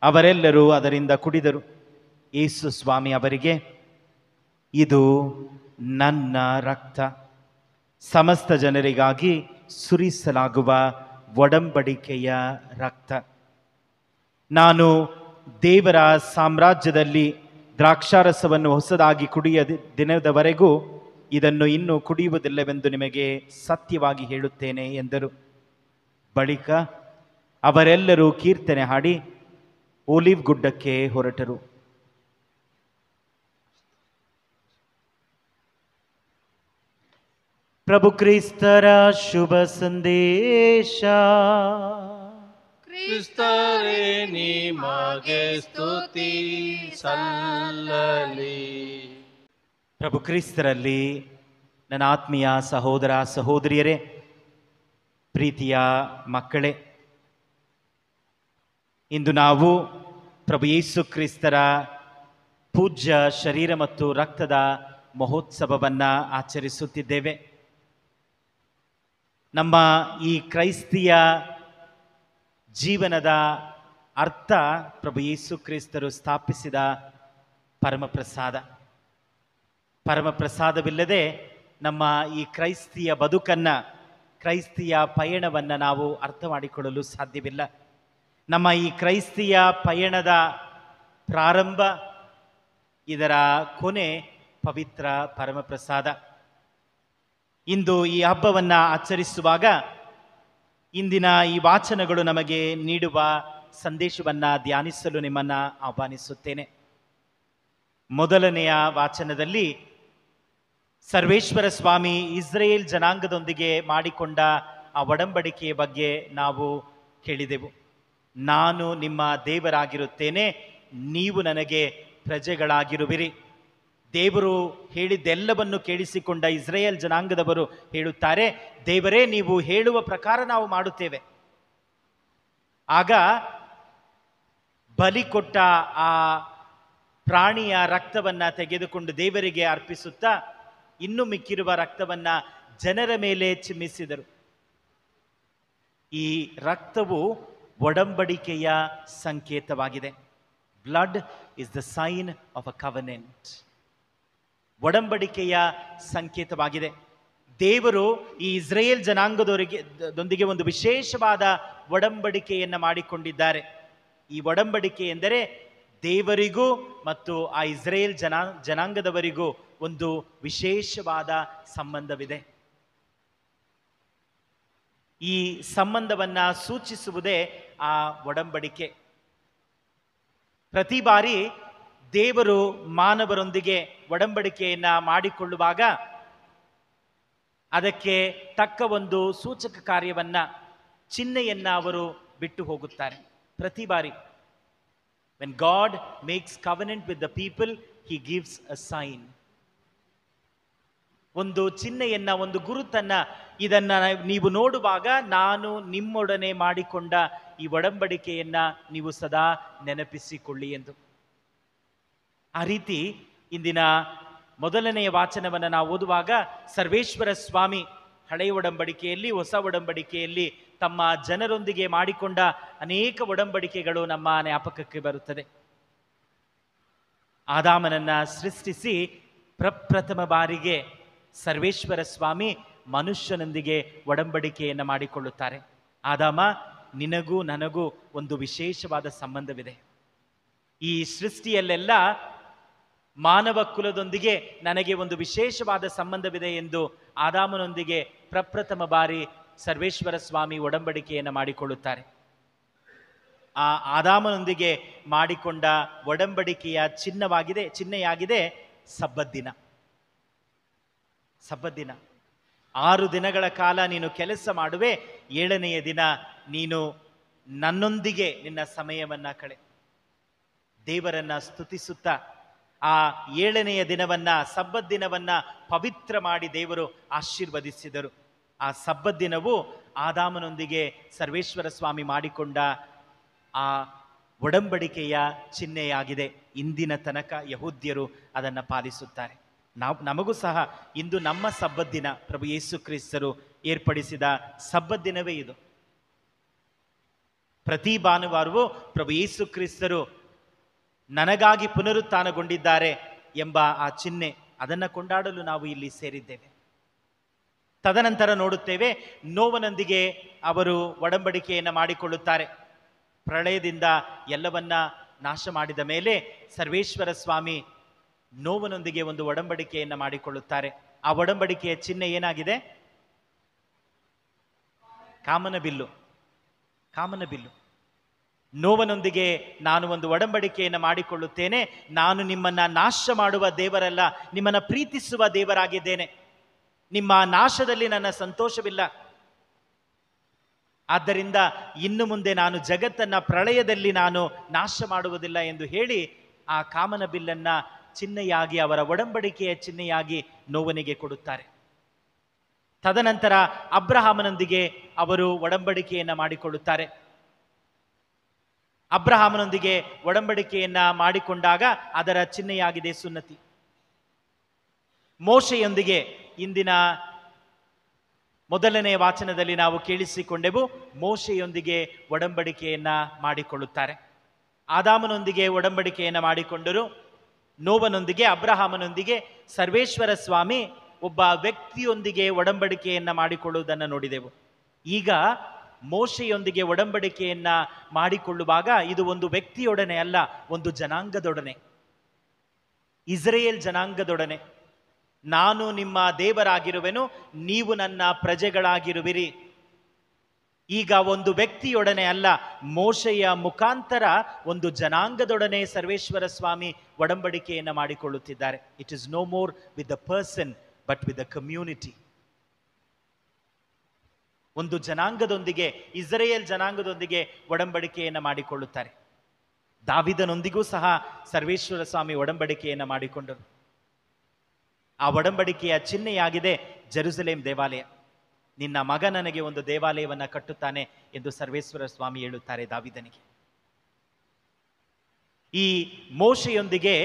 ಅವರೆಲ್ಲರೂ ಅದರಿಂದ ಕುಡಿದರು. ಯೇಸು ಸ್ವಾಮಿ ಅವರಿಗೆ, ಇದು ನನ್ನ ರಕ್ತ, ಸಮಸ್ತ ಜನರಿಗಾಗಿ ಸುರಿಸಲಾಗುವ ಒಡಂಬಡಿಕೆಯ ರಕ್ತ. ನಾನು ದೇವರ ಸಾಮ್ರಾಜ್ಯದಲ್ಲಿ ದ್ರಾಕ್ಷಾರಸವನ್ನು ಹೊಸದಾಗಿ ಕುಡಿಯದ ದಿನದವರೆಗೂ ಇದನ್ನು ಇನ್ನೂ ಕುಡಿಯುವುದಿಲ್ಲವೆಂದು ನಿಮಗೆ ಸತ್ಯವಾಗಿ ಹೇಳುತ್ತೇನೆ ಎಂದರು. ಬಳಿಕ ಅವರೆಲ್ಲರೂ ಕೀರ್ತನೆ ಹಾಡಿ ಓಲಿವ್ ಗುಡ್ಡಕ್ಕೆ ಹೊರಟರು. ಪ್ರಭು ಕ್ರಿಸ್ತರ ಶುಭ ಸಂದೇಶ. ಕ್ರಿಸ್ತರೇ ನಿಮಗೆ ಸ್ತುತಿ ಸಲ್ಲಲಿ. ಪ್ರಭು ಕ್ರಿಸ್ತರಲ್ಲಿ ನನ್ನ ಆತ್ಮೀಯ ಸಹೋದರ ಸಹೋದರಿಯರೇ, ಪ್ರೀತಿಯ ಮಕ್ಕಳೇ, ಇಂದು ನಾವು ಪ್ರಭು ಯೇಸು ಕ್ರಿಸ್ತರ ಪೂಜ್ಯ ಶರೀರ ಮತ್ತು ರಕ್ತದ ಮಹೋತ್ಸವವನ್ನು ಆಚರಿಸುತ್ತಿದ್ದೇವೆ. ನಮ್ಮ ಈ ಕ್ರೈಸ್ತಿಯ ಜೀವನದ ಅರ್ಥ ಪ್ರಭು ಯೇಸು ಕ್ರಿಸ್ತರು ಸ್ಥಾಪಿಸಿದ ಪರಮಪ್ರಸಾದ. ಪರಮಪ್ರಸಾದವಿಲ್ಲದೆ ನಮ್ಮ ಈ ಕ್ರೈಸ್ತಿಯ ಬದುಕನ್ನು, ಕ್ರೈಸ್ತಿಯ ಪಯಣವನ್ನು ನಾವು ಅರ್ಥ ಮಾಡಿಕೊಳ್ಳಲು ಸಾಧ್ಯವಿಲ್ಲ. ನಮ್ಮ ಈ ಕ್ರೈಸ್ತಿಯ ಪಯಣದ ಪ್ರಾರಂಭ, ಇದರ ಕೊನೆ ಪವಿತ್ರ ಪರಮಪ್ರಸಾದ. ಇಂದು ಈ ಹಬ್ಬವನ್ನು ಆಚರಿಸುವಾಗ ಇಂದಿನ ಈ ವಾಚನಗಳು ನಮಗೆ ನೀಡುವ ಸಂದೇಶವನ್ನು ಧ್ಯಾನಿಸಲು ನಿಮ್ಮನ್ನು ಆಹ್ವಾನಿಸುತ್ತೇನೆ. ಮೊದಲನೆಯ ವಾಚನದಲ್ಲಿ ಸರ್ವೇಶ್ವರ ಸ್ವಾಮಿ ಇಸ್ರೇಲ್ ಜನಾಂಗದೊಂದಿಗೆ ಮಾಡಿಕೊಂಡ ಆ ಒಡಂಬಡಿಕೆಯ ಬಗ್ಗೆ ನಾವು ಕೇಳಿದೆವು. ನಾನು ನಿಮ್ಮ ದೇವರಾಗಿರುತ್ತೇನೆ, ನೀವು ನನಗೆ ಪ್ರಜೆಗಳಾಗಿರುವಿರಿ. ದೇವರು ಹೇಳಿದ್ದೆಲ್ಲವನ್ನು ಕೇಳಿಸಿಕೊಂಡ ಇಸ್ರೇಲ್ ಜನಾಂಗದವರು ಹೇಳುತ್ತಾರೆ, ದೇವರೇ ನೀವು ಹೇಳುವ ಪ್ರಕಾರ ನಾವು ಮಾಡುತ್ತೇವೆ. ಆಗ ಬಲಿ ಕೊಟ್ಟ ಆ ಪ್ರಾಣಿಯ ರಕ್ತವನ್ನು ತೆಗೆದುಕೊಂಡು ದೇವರಿಗೆ ಅರ್ಪಿಸುತ್ತಾ ಇನ್ನು ಮಿಕ್ಕಿರುವ ರಕ್ತವನ್ನು ಜನರ ಮೇಲೆ ಚಿಮ್ಮಿಸಿದರು. ಈ ರಕ್ತವು ಒಡಂಬಡಿಕೆಯ ಸಂಕೇತವಾಗಿದೆ. Blood is the sign of a covenant. ಒಡಂಬಡಿಕೆಯ ಸಂಕೇತವಾಗಿದೆ. ದೇವರು ಈ ಇಸ್ರೇಲ್ ಜನಾಂಗದೊಂದಿಗೆ ಒಂದು ವಿಶೇಷವಾದ ಒಡಂಬಡಿಕೆಯನ್ನು ಮಾಡಿಕೊಂಡಿದ್ದಾರೆ. ಈ ಒಡಂಬಡಿಕೆ ಎಂದರೆ ದೇವರಿಗೂ ಮತ್ತು ಆ ಇಸ್ರೇಲ್ ಜನಾಂಗದವರಿಗೂ ಒಂದು ವಿಶೇಷವಾದ ಸಂಬಂಧವಿದೆ. ಈ ಸಂಬಂಧವನ್ನು ಸೂಚಿಸುವುದೇ ಆ ಒಡಂಬಡಿಕೆ. ಪ್ರತಿ ಬಾರಿ ದೇವರು ಮಾನವರೊಂದಿಗೆ ಒಡಂಬಡಿಕೆಯನ್ನು ಮಾಡಿಕೊಳ್ಳುವಾಗ ಅದಕ್ಕೆ ತಕ್ಕ ಒಂದು ಸೂಚಕ ಕಾರ್ಯವನ್ನ, ಚಿಹ್ನೆಯನ್ನ ಅವರು ಬಿಟ್ಟು ಹೋಗುತ್ತಾರೆ. ಪ್ರತಿ ಬಾರಿ when God makes covenant with the people, he gives a sign. ಒಂದು ಚಿಹ್ನೆಯನ್ನ, ಒಂದು ಗುರುತನ್ನ, ಇದನ್ನ ನೀವು ನೋಡುವಾಗ ನಾನು ನಿಮ್ಮೊಡನೆ ಮಾಡಿಕೊಂಡ ಈ ಒಡಂಬಡಿಕೆಯನ್ನ ನೀವು ಸದಾ ನೆನಪಿಸಿಕೊಳ್ಳಿ ಎಂದು. ಆ ರೀತಿ ಇಂದಿನ ಮೊದಲನೆಯ ವಾಚನವನ್ನು ನಾವು ಓದುವಾಗ ಸರ್ವೇಶ್ವರ ಸ್ವಾಮಿ ಹಳೆಯ ಒಡಂಬಡಿಕೆಯಲ್ಲಿ ಹೊಸ ಒಡಂಬಡಿಕೆಯಲ್ಲಿ ತಮ್ಮ ಜನರೊಂದಿಗೆ ಮಾಡಿಕೊಂಡ ಅನೇಕ ಒಡಂಬಡಿಕೆಗಳು ನಮ್ಮ ಜ್ಞಾಪಕಕ್ಕೆ ಬರುತ್ತದೆ. ಆದಾಮನನ್ನ ಸೃಷ್ಟಿಸಿ ಪ್ರಪ್ರಥಮ ಬಾರಿಗೆ ಸರ್ವೇಶ್ವರ ಸ್ವಾಮಿ ಮನುಷ್ಯನೊಂದಿಗೆ ಒಡಂಬಡಿಕೆಯನ್ನು ಮಾಡಿಕೊಳ್ಳುತ್ತಾರೆ. ಆದಾಮ, ನಿನಗೂ ನನಗೂ ಒಂದು ವಿಶೇಷವಾದ ಸಂಬಂಧವಿದೆ. ಈ ಸೃಷ್ಟಿಯಲ್ಲೆಲ್ಲ ಮಾನವ ಕುಲದೊಂದಿಗೆ ನನಗೆ ಒಂದು ವಿಶೇಷವಾದ ಸಂಬಂಧವಿದೆ ಎಂದು ಆದಾಮನೊಂದಿಗೆ ಪ್ರಪ್ರಥಮ ಬಾರಿ ಸರ್ವೇಶ್ವರ ಸ್ವಾಮಿ ಒಡಂಬಡಿಕೆಯನ್ನು ಮಾಡಿಕೊಳ್ಳುತ್ತಾರೆ. ಆ ಆದಾಮನೊಂದಿಗೆ ಮಾಡಿಕೊಂಡ ಒಡಂಬಡಿಕೆಯ ಚಿಹ್ನೆಯಾಗಿದೆ ಸಬ್ಬತ್ ದಿನ. ಸಬ್ಬತ್ ದಿನ 6 ದಿನಗಳ ಕಾಲ ನೀನು ಕೆಲಸ ಮಾಡುವೆ, 7ನೆಯ ದಿನ ನೀನು ನನ್ನೊಂದಿಗೆ ನಿನ್ನ ಸಮಯವನ್ನ ಕಳೆ. ದೇವರನ್ನ ಸ್ತುತಿಸುತ್ತಾ ಆ 7ನೆಯ ದಿನವನ್ನ, ಸಬ್ಬತ್ ದಿನವನ್ನ ಪವಿತ್ರ ಮಾಡಿ ದೇವರು ಆಶೀರ್ವದಿಸಿದರು. ಆ ಸಬ್ಬತ್ ದಿನವು ಆದಾಮನೊಂದಿಗೆ ಸರ್ವೇಶ್ವರ ಸ್ವಾಮಿ ಮಾಡಿಕೊಂಡ ಆ ಒಡಂಬಡಿಕೆಯ ಚಿಹ್ನೆಯಾಗಿದೆ. ಇಂದಿನ ತನಕ ಯಹೂದ್ಯರು ಅದನ್ನು ಪಾಲಿಸುತ್ತಾರೆ. ನಮಗೂ ಸಹ ಇಂದು ನಮ್ಮ ಸಬ್ಬತ್ ದಿನ, ಪ್ರಭು ಯೇಸು ಕ್ರಿಸ್ತರು ಏರ್ಪಡಿಸಿದ ಸಬ್ಬತ್ ದಿನವೇ ಇದು. ಪ್ರತಿ ಭಾನುವಾರವೂ ಪ್ರಭು ಯೇಸು ಕ್ರಿಸ್ತರು ನನಗಾಗಿ ಪುನರುತ್ಥಾನಗೊಂಡಿದ್ದಾರೆ ಎಂಬ ಆ ಚಿಹ್ನೆ, ಅದನ್ನು ಕೊಂಡಾಡಲು ನಾವು ಇಲ್ಲಿ ಸೇರಿದ್ದೇವೆ. ತದನಂತರ ನೋಡುತ್ತೇವೆ, ನೋವನೊಂದಿಗೆ ಅವರು ಒಡಂಬಡಿಕೆಯನ್ನು ಮಾಡಿಕೊಳ್ಳುತ್ತಾರೆ. ಪ್ರಳಯದಿಂದ ಎಲ್ಲವನ್ನ ನಾಶ ಮಾಡಿದ ಮೇಲೆ ಸರ್ವೇಶ್ವರ ಸ್ವಾಮಿ ನೋವನೊಂದಿಗೆ ಒಂದು ಒಡಂಬಡಿಕೆಯನ್ನು ಮಾಡಿಕೊಳ್ಳುತ್ತಾರೆ. ಆ ಒಡಂಬಡಿಕೆಯ ಚಿಹ್ನೆ ಏನಾಗಿದೆ? ಕಾಮನಬಿಲ್ಲು. ನೋವನೊಂದಿಗೆ ನಾನು ಒಂದು ಒಡಂಬಡಿಕೆಯನ್ನು ಮಾಡಿಕೊಳ್ಳುತ್ತೇನೆ. ನಾನು ನಿಮ್ಮನ್ನ ನಾಶ ಮಾಡುವ ದೇವರಲ್ಲ, ನಿಮ್ಮನ್ನ ಪ್ರೀತಿಸುವ ದೇವರಾಗಿದ್ದೇನೆ. ನಿಮ್ಮ ನಾಶದಲ್ಲಿ ನನ್ನ ಸಂತೋಷವಿಲ್ಲ. ಆದ್ದರಿಂದ ಇನ್ನು ಮುಂದೆ ನಾನು ಜಗತ್ತನ್ನ ಪ್ರಳಯದಲ್ಲಿ ನಾನು ನಾಶ ಮಾಡುವುದಿಲ್ಲ ಎಂದು ಹೇಳಿ ಆ ಕಾಮನ ಬಿಲ್ಲನ್ನ ಚಿಹ್ನೆಯಾಗಿ, ಅವರ ಒಡಂಬಡಿಕೆಯ ಚಿಹ್ನೆಯಾಗಿ ನೋವನಿಗೆ ಕೊಡುತ್ತಾರೆ. ತದನಂತರ ಅಬ್ರಹಾಮನೊಂದಿಗೆ ಅವರು ಒಡಂಬಡಿಕೆಯನ್ನ ಮಾಡಿಕೊಳ್ಳುತ್ತಾರೆ. ಅಬ್ರಹಾಮನೊಂದಿಗೆ ಒಡಂಬಡಿಕೆಯನ್ನ ಮಾಡಿಕೊಂಡಾಗ ಅದರ ಚಿಹ್ನೆಯಾಗಿದೆ ಸುನ್ನತಿ. ಮೋಶೆಯೊಂದಿಗೆ ಇಂದಿನ ಮೊದಲನೇ ವಾಚನದಲ್ಲಿ ನಾವು ಕೇಳಿಸಿಕೊಂಡೆವು. ಮೋಶೆಯೊಂದಿಗೆ ಒಡಂಬಡಿಕೆಯನ್ನ ಮಾಡಿಕೊಳ್ಳುತ್ತಾರೆ. ಆದಾಮನೊಂದಿಗೆ ಒಡಂಬಡಿಕೆಯನ್ನ ಮಾಡಿಕೊಂಡರು. ನೋವನೊಂದಿಗೆ, ಅಬ್ರಹಾಮನೊಂದಿಗೆ ಸರ್ವೇಶ್ವರ ಸ್ವಾಮಿ ಒಬ್ಬ ವ್ಯಕ್ತಿಯೊಂದಿಗೆ ಒಡಂಬಡಿಕೆಯನ್ನ ಮಾಡಿಕೊಳ್ಳುವುದನ್ನು ನೋಡಿದೆವು. ಈಗ ಮೋಶೆಯೊಂದಿಗೆ ಒಡಂಬಡಿಕೆಯನ್ನ ಮಾಡಿಕೊಳ್ಳುವಾಗ ಇದು ಒಂದು ವ್ಯಕ್ತಿಯೊಡನೆ ಅಲ್ಲ, ಒಂದು ಜನಾಂಗದೊಡನೆ, ಇಸ್ರೇಲ್ ಜನಾಂಗದೊಡನೆ. ನಾನು ನಿಮ್ಮ ದೇವರಾಗಿರುವೆನು, ನೀವು ನನ್ನ ಪ್ರಜೆಗಳಾಗಿರುವಿರಿ. ಈಗ ಒಂದು ವ್ಯಕ್ತಿಯೊಡನೆ ಅಲ್ಲ, ಮೋಶೆಯ ಮುಖಾಂತರ ಒಂದು ಜನಾಂಗದೊಡನೆ ಸರ್ವೇಶ್ವರ ಸ್ವಾಮಿ ಒಡಂಬಡಿಕೆಯನ್ನು ಮಾಡಿಕೊಳ್ಳುತ್ತಿದ್ದಾರೆ. It is no more with the person but with the community. ಒಂದು ಜನಾಂಗದೊಂದಿಗೆ, ಇಸ್ರೇಲ್ ಜನಾಂಗದೊಂದಿಗೆ ಒಡಂಬಡಿಕೆಯನ್ನು ಮಾಡಿಕೊಳ್ಳುತ್ತಾರೆ. ದಾವಿದನೊಂದಿಗೂ ಸಹ ಸರ್ವೇಶ್ವರ ಸ್ವಾಮಿ ಒಡಂಬಡಿಕೆಯನ್ನು ಮಾಡಿಕೊಂಡರು. ಆ ಒಡಂಬಡಿಕೆಯ ಚಿಹ್ನೆಯಾಗಿದೆ ಜೆರುಸಲೇಂ ದೇವಾಲಯ. ನಿನ್ನ ಮಗ ನನಗೆ ಒಂದು ದೇವಾಲಯವನ್ನು ಕಟ್ಟುತ್ತಾನೆ ಎಂದು ಸರ್ವೇಶ್ವರ ಸ್ವಾಮಿ ಹೇಳುತ್ತಾರೆ ದಾವಿದನಿಗೆ. ಈ ಮೋಶೆಯೊಂದಿಗೆ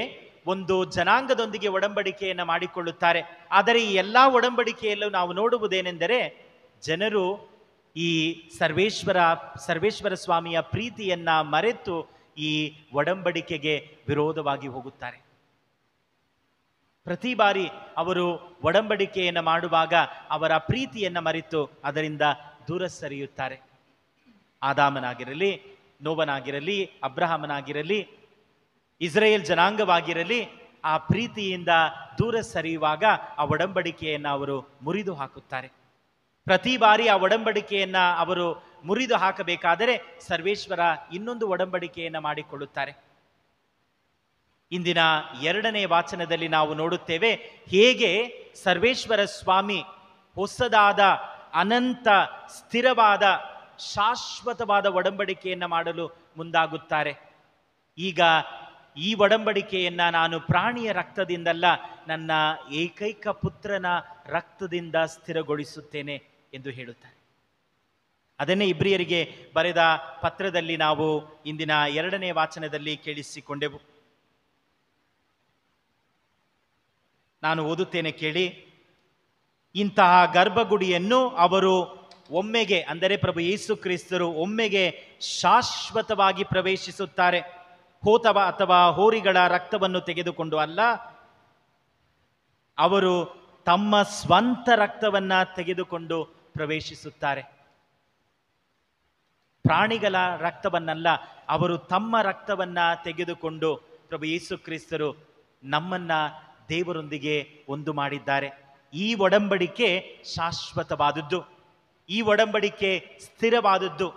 ಒಂದು ಜನಾಂಗದೊಂದಿಗೆ ಒಡಂಬಡಿಕೆಯನ್ನು ಮಾಡಿಕೊಳ್ಳುತ್ತಾರೆ. ಆದರೆ ಈ ಎಲ್ಲಾ ಒಡಂಬಡಿಕೆಯಲ್ಲೂ ನಾವು ನೋಡುವುದೇನೆಂದರೆ, ಜನರು ಈ ಸರ್ವೇಶ್ವರ ಸ್ವಾಮಿಯ ಪ್ರೀತಿಯನ್ನ ಮರೆತು ಈ ಒಡಂಬಡಿಕೆಗೆ ವಿರೋಧವಾಗಿ ಹೋಗುತ್ತಾರೆ. ಪ್ರತಿ ಬಾರಿ ಅವರು ಒಡಂಬಡಿಕೆಯನ್ನು ಮಾಡುವಾಗ ಅವರ ಪ್ರೀತಿಯನ್ನು ಮರೆತು ಅದರಿಂದ ದೂರ ಸರಿಯುತ್ತಾರೆ. ಆದಾಮನಾಗಿರಲಿ, ನೋವನಾಗಿರಲಿ, ಅಬ್ರಹಾಮನಾಗಿರಲಿ, ಇಸ್ರೇಲ್ ಜನಾಂಗವಾಗಿರಲಿ, ಆ ಪ್ರೀತಿಯಿಂದ ದೂರ ಸರಿಯುವಾಗ ಆ ಒಡಂಬಡಿಕೆಯನ್ನು ಅವರು ಮುರಿದು ಹಾಕುತ್ತಾರೆ. ಪ್ರತಿ ಬಾರಿ ಆ ಒಡಂಬಡಿಕೆಯನ್ನು ಅವರು ಮುರಿದು ಹಾಕಬೇಕಾದರೆ ಸರ್ವೇಶ್ವರ ಇನ್ನೊಂದು ಒಡಂಬಡಿಕೆಯನ್ನು ಮಾಡಿಕೊಳ್ಳುತ್ತಾರೆ. ಇಂದಿನ 2ನೇ ವಾಚನದಲ್ಲಿ ನಾವು ನೋಡುತ್ತೇವೆ ಹೇಗೆ ಸರ್ವೇಶ್ವರ ಸ್ವಾಮಿ ಹೊಸದಾದ, ಅನಂತ, ಸ್ಥಿರವಾದ, ಶಾಶ್ವತವಾದ ಒಡಂಬಡಿಕೆಯನ್ನು ಮಾಡಲು ಮುಂದಾಗುತ್ತಾರೆ. ಈಗ ಈ ಒಡಂಬಡಿಕೆಯನ್ನ ನಾನು ಪ್ರಾಣಿಯ ರಕ್ತದಿಂದಲ್ಲ, ನನ್ನ ಏಕೈಕ ಪುತ್ರನ ರಕ್ತದಿಂದ ಸ್ಥಿರಗೊಳಿಸುತ್ತೇನೆ ಎಂದು ಹೇಳುತ್ತಾರೆ. ಅದನ್ನೇ ಇಬ್ರಿಯರಿಗೆ ಬರೆದ ಪತ್ರದಲ್ಲಿ ನಾವು ಇಂದಿನ 2ನೇ ವಾಚನದಲ್ಲಿ ಕೇಳಿಸಿಕೊಂಡೆವು. ನಾನು ಓದುತ್ತೇನೆ ಕೇಳಿ. ಇಂತಹ ಗರ್ಭಗುಡಿಯನ್ನು ಅವರು ಒಮ್ಮೆಗೆ, ಅಂದರೆ ಪ್ರಭು ಯೇಸು ಕ್ರಿಸ್ತರು ಒಮ್ಮೆಗೆ ಶಾಶ್ವತವಾಗಿ ಪ್ರವೇಶಿಸುತ್ತಾರೆ. ಹೋತವ ಅಥವಾ ಹೋರಿಗಳ ರಕ್ತವನ್ನು ತೆಗೆದುಕೊಂಡು ಅಲ್ಲ, ಅವರು ತಮ್ಮ ಸ್ವಂತ ರಕ್ತವನ್ನ ತೆಗೆದುಕೊಂಡು ಪ್ರವೇಶಿಸುತ್ತಾರೆ. ಪ್ರಾಣಿಗಳ ರಕ್ತವನ್ನಲ್ಲ, ಅವರು ತಮ್ಮ ರಕ್ತವನ್ನ ತೆಗೆದುಕೊಂಡು ಪ್ರಭು ಯೇಸು ಕ್ರಿಸ್ತರು ನಮ್ಮನ್ನ ದೇವರೊಂದಿಗೆ ಒಂದು ಮಾಡಿದ್ದಾರೆ. ಈ ಒಡಂಬಡಿಕೆ ಶಾಶ್ವತವಾದದ್ದು, ಈ ಒಡಂಬಡಿಕೆ ಸ್ಥಿರವಾದದ್ದು,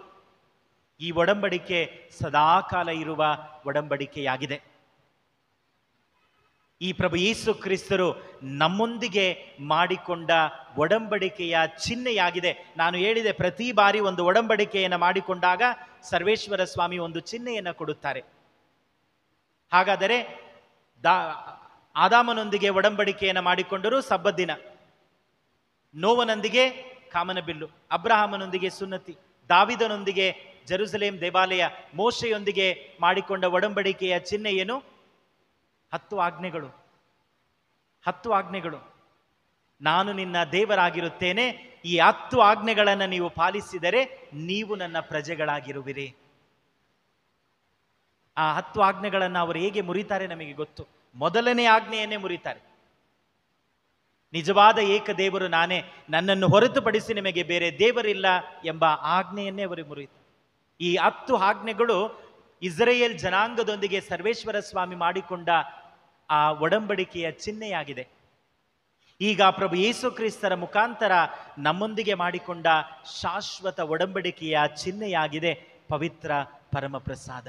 ಈ ಒಡಂಬಡಿಕೆ ಸದಾಕಾಲ ಇರುವ ಒಡಂಬಡಿಕೆಯಾಗಿದೆ. ಈ ಪ್ರಭು ಯೇಸು ಕ್ರಿಸ್ತರು ನಮ್ಮೊಂದಿಗೆ ಮಾಡಿಕೊಂಡ ಒಡಂಬಡಿಕೆಯ ಚಿಹ್ನೆಯಾಗಿದೆ. ನಾನು ಹೇಳಿದೆ, ಪ್ರತಿ ಬಾರಿ ಒಂದು ಒಡಂಬಡಿಕೆಯನ್ನು ಮಾಡಿಕೊಂಡಾಗ ಸರ್ವೇಶ್ವರ ಸ್ವಾಮಿ ಒಂದು ಚಿಹ್ನೆಯನ್ನು ಕೊಡುತ್ತಾರೆ. ಹಾಗಾದರೆ ಆದಾಮನೊಂದಿಗೆ ಒಡಂಬಡಿಕೆಯನ್ನು ಮಾಡಿಕೊಂಡರು ಸಬ್ಬತ್ ದಿನ, ನೋವನೊಂದಿಗೆ ಕಾಮನಬಿಲ್ಲು, ಅಬ್ರಹಾಮನೊಂದಿಗೆ ಸುನ್ನತಿ, ದಾವಿದನೊಂದಿಗೆ ಜೆರುಸಲೇಮ್ ದೇವಾಲಯ, ಮೋಶೆಯೊಂದಿಗೆ ಮಾಡಿಕೊಂಡ ಒಡಂಬಡಿಕೆಯ ಚಿಹ್ನೆ ಏನು? 10 ಆಜ್ಞೆಗಳು. 10 ಆಜ್ಞೆಗಳು. ನಾನು ನಿನ್ನ ದೇವರಾಗಿರುತ್ತೇನೆ, ಈ 10 ಆಜ್ಞೆಗಳನ್ನು ನೀವು ಪಾಲಿಸಿದರೆ ನೀವು ನನ್ನ ಪ್ರಜೆಗಳಾಗಿರುವಿರಿ. ಆ 10 ಆಜ್ಞೆಗಳನ್ನು ಅವರು ಹೇಗೆ ಮುರಿತಾರೆ ನಮಗೆ ಗೊತ್ತು. ಮೊದಲನೇ ಆಜ್ಞೆಯನ್ನೇ ಮುರಿತಾರೆ. ನಿಜವಾದ ಏಕ ದೇವರು ನಾನೇ, ನನ್ನನ್ನು ಹೊರತುಪಡಿಸಿ ನಿಮಗೆ ಬೇರೆ ದೇವರಿಲ್ಲ ಎಂಬ ಆಜ್ಞೆಯನ್ನೇ ಅವರು ಮುರಿತಾರೆ. ಈ 10 ಆಜ್ಞೆಗಳು ಇಸ್ರೇಲ್ ಜನಾಂಗದೊಂದಿಗೆ ಸರ್ವೇಶ್ವರ ಸ್ವಾಮಿ ಮಾಡಿಕೊಂಡ ಆ ಒಡಂಬಡಿಕೆಯ ಚಿಹ್ನೆಯಾಗಿದೆ. ಈಗ ಪ್ರಭು ಯೇಸು ಕ್ರಿಸ್ತರ ಮುಖಾಂತರ ನಮ್ಮೊಂದಿಗೆ ಮಾಡಿಕೊಂಡ ಶಾಶ್ವತ ಒಡಂಬಡಿಕೆಯ ಚಿಹ್ನೆಯಾಗಿದೆ ಪವಿತ್ರ ಪರಮಪ್ರಸಾದ.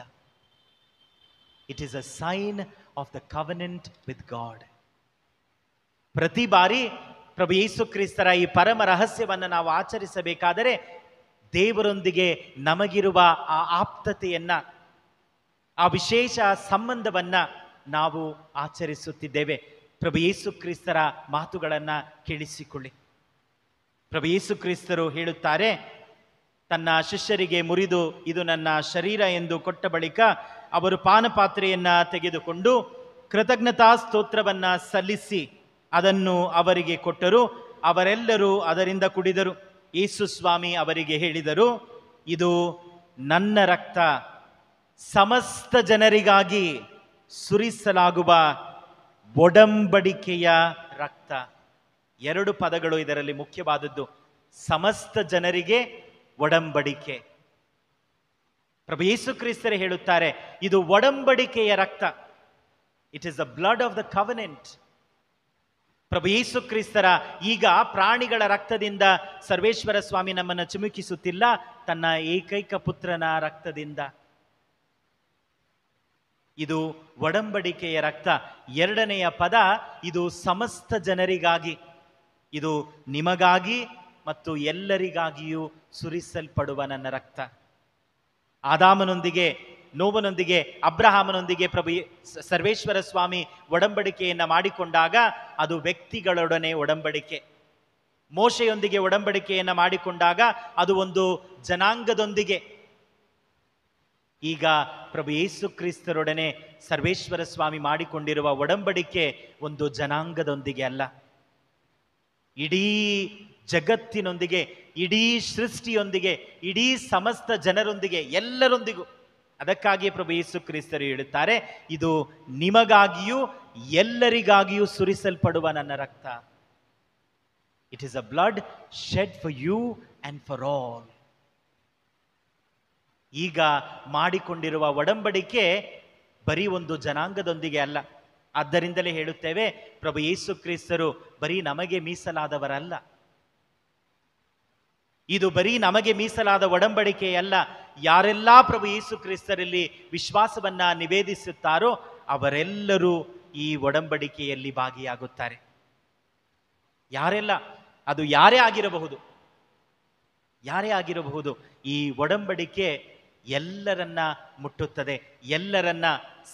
It is a sign of the covenant with God. ಪ್ರತಿ ಬಾರಿ ಪ್ರಭು ಯೇಸು ಕ್ರಿಸ್ತರ ಈ ಪರಮ ರಹಸ್ಯವನ್ನು ನಾವು ಆಚರಿಸಬೇಕಾದರೆ ದೇವರೊಂದಿಗೆ ನಮಗಿರುವ ಆ ಆಪ್ತತೆಯನ್ನ, ಆ ವಿಶೇಷ ಸಂಬಂಧವನ್ನ ನಾವು ಆಚರಿಸುತ್ತಿದ್ದೇವೆ. ಪ್ರಭು ಯೇಸು ಕ್ರಿಸ್ತರ ಮಾತುಗಳನ್ನು ಕೇಳಿಸಿಕೊಳ್ಳಿ. ಪ್ರಭು ಯೇಸು ಕ್ರಿಸ್ತರು ಹೇಳುತ್ತಾರೆ, ತನ್ನ ಶಿಷ್ಯರಿಗೆ ಮುರಿದು ಇದು ನನ್ನ ಶರೀರ ಎಂದು ಕೊಟ್ಟ ಬಳಿಕ ಅವರು ಪಾನಪಾತ್ರೆಯನ್ನ ತೆಗೆದುಕೊಂಡು ಕೃತಜ್ಞತಾ ಸ್ತೋತ್ರವನ್ನ ಸಲ್ಲಿಸಿ ಅದನ್ನು ಅವರಿಗೆ ಕೊಟ್ಟರು. ಅವರೆಲ್ಲರೂ ಅದರಿಂದ ಕುಡಿದರು. ಯೇಸು ಸ್ವಾಮಿ ಅವರಿಗೆ ಹೇಳಿದರು, ಇದು ನನ್ನ ರಕ್ತ, ಸಮಸ್ತ ಜನರಿಗಾಗಿ ಸುರಿಸಲಾಗುವ ಒಡಂಬಡಿಕೆಯ ರಕ್ತ. 2 ಪದಗಳು ಇದರಲ್ಲಿ ಮುಖ್ಯವಾದದ್ದು. ಸಮಸ್ತ ಜನರಿಗೆ ಒಡಂಬಡಿಕೆ. ಪ್ರಭು ಯೇಸು ಕ್ರಿಸ್ತರೇ ಹೇಳುತ್ತಾರೆ, ಇದು ಒಡಂಬಡಿಕೆಯ ರಕ್ತ. It is the blood of the covenant. ಪ್ರಭು ಯೇಸು ಕ್ರಿಸ್ತರ ಈಗ ಪ್ರಾಣಿಗಳ ರಕ್ತದಿಂದ ಸರ್ವೇಶ್ವರ ಸ್ವಾಮಿ ನಮ್ಮನ್ನು ಚಿಮುಕಿಸುತ್ತಿಲ್ಲ, ತನ್ನ ಏಕೈಕ ಪುತ್ರನ ರಕ್ತದಿಂದ. ಇದು ಒಡಂಬಡಿಕೆಯ ರಕ್ತ. 2ನೆಯ ಪದ, ಇದು ಸಮಸ್ತ ಜನರಿಗಾಗಿ, ಇದು ನಿಮಗಾಗಿ ಮತ್ತು ಎಲ್ಲರಿಗಾಗಿಯೂ ಸುರಿಸಲ್ಪಡುವ ನನ್ನ ರಕ್ತ. ಆದಾಮನೊಂದಿಗೆ, ನೋವನೊಂದಿಗೆ, ಅಬ್ರಹಾಮನೊಂದಿಗೆ ಪ್ರಭು ಸರ್ವೇಶ್ವರ ಸ್ವಾಮಿ ಒಡಂಬಡಿಕೆಯನ್ನು ಮಾಡಿಕೊಂಡಾಗ ಅದು ವ್ಯಕ್ತಿಗಳೊಡನೆ ಒಡಂಬಡಿಕೆ. ಮೋಶೆಯೊಂದಿಗೆ ಒಡಂಬಡಿಕೆಯನ್ನು ಮಾಡಿಕೊಂಡಾಗ ಅದು ಒಂದು ಜನಾಂಗದೊಂದಿಗೆ. ಈಗ ಪ್ರಭು ಯೇಸು ಕ್ರಿಸ್ತರೊಡನೆ ಸರ್ವೇಶ್ವರ ಸ್ವಾಮಿ ಮಾಡಿಕೊಂಡಿರುವ ಒಡಂಬಡಿಕೆ ಒಂದು ಜನಾಂಗದೊಂದಿಗೆ ಅಲ್ಲ, ಇಡೀ ಜಗತ್ತಿನೊಂದಿಗೆ, ಇಡೀ ಸೃಷ್ಟಿಯೊಂದಿಗೆ, ಇಡೀ ಸಮಸ್ತ ಜನರೊಂದಿಗೆ, ಎಲ್ಲರೊಂದಿಗೂ. ಅದಕ್ಕಾಗಿಯೇ ಪ್ರಭು ಯೇಸು ಕ್ರಿಸ್ತರು ಹೇಳುತ್ತಾರೆ, ಇದು ನಿಮಗಾಗಿಯೂ ಎಲ್ಲರಿಗಾಗಿಯೂ ಸುರಿಸಲ್ಪಡುವ ನನ್ನ ರಕ್ತ. It is a blood shed for you and for all. ಈಗ ಮಾಡಿಕೊಂಡಿರುವ ಒಡಂಬಡಿಕೆ ಬರೀ ಒಂದು ಜನಾಂಗದೊಂದಿಗೆ ಅಲ್ಲ. ಆದ್ದರಿಂದಲೇ ಹೇಳುತ್ತೇವೆ, ಪ್ರಭು ಯೇಸು ಕ್ರಿಸ್ತರು ಬರೀ ನಮಗೆ ಮೀಸಲಾದವರಲ್ಲ. ಇದು ಬರೀ ನಮಗೆ ಮೀಸಲಾದ ಒಡಂಬಡಿಕೆಯಲ್ಲ. ಯಾರೆಲ್ಲ ಪ್ರಭು ಯೇಸು ಕ್ರಿಸ್ತರಲ್ಲಿ ವಿಶ್ವಾಸವನ್ನ ನಿವೇದಿಸುತ್ತಾರೋ ಅವರೆಲ್ಲರೂ ಈ ಒಡಂಬಡಿಕೆಯಲ್ಲಿ ಭಾಗಿಯಾಗುತ್ತಾರೆ. ಯಾರೆಲ್ಲ, ಅದು ಯಾರೇ ಆಗಿರಬಹುದು, ಯಾರೇ ಆಗಿರಬಹುದು, ಈ ಒಡಂಬಡಿಕೆ ಎಲ್ಲರನ್ನ ಮುಟ್ಟುತ್ತದೆ. ಎಲ್ಲರನ್ನ,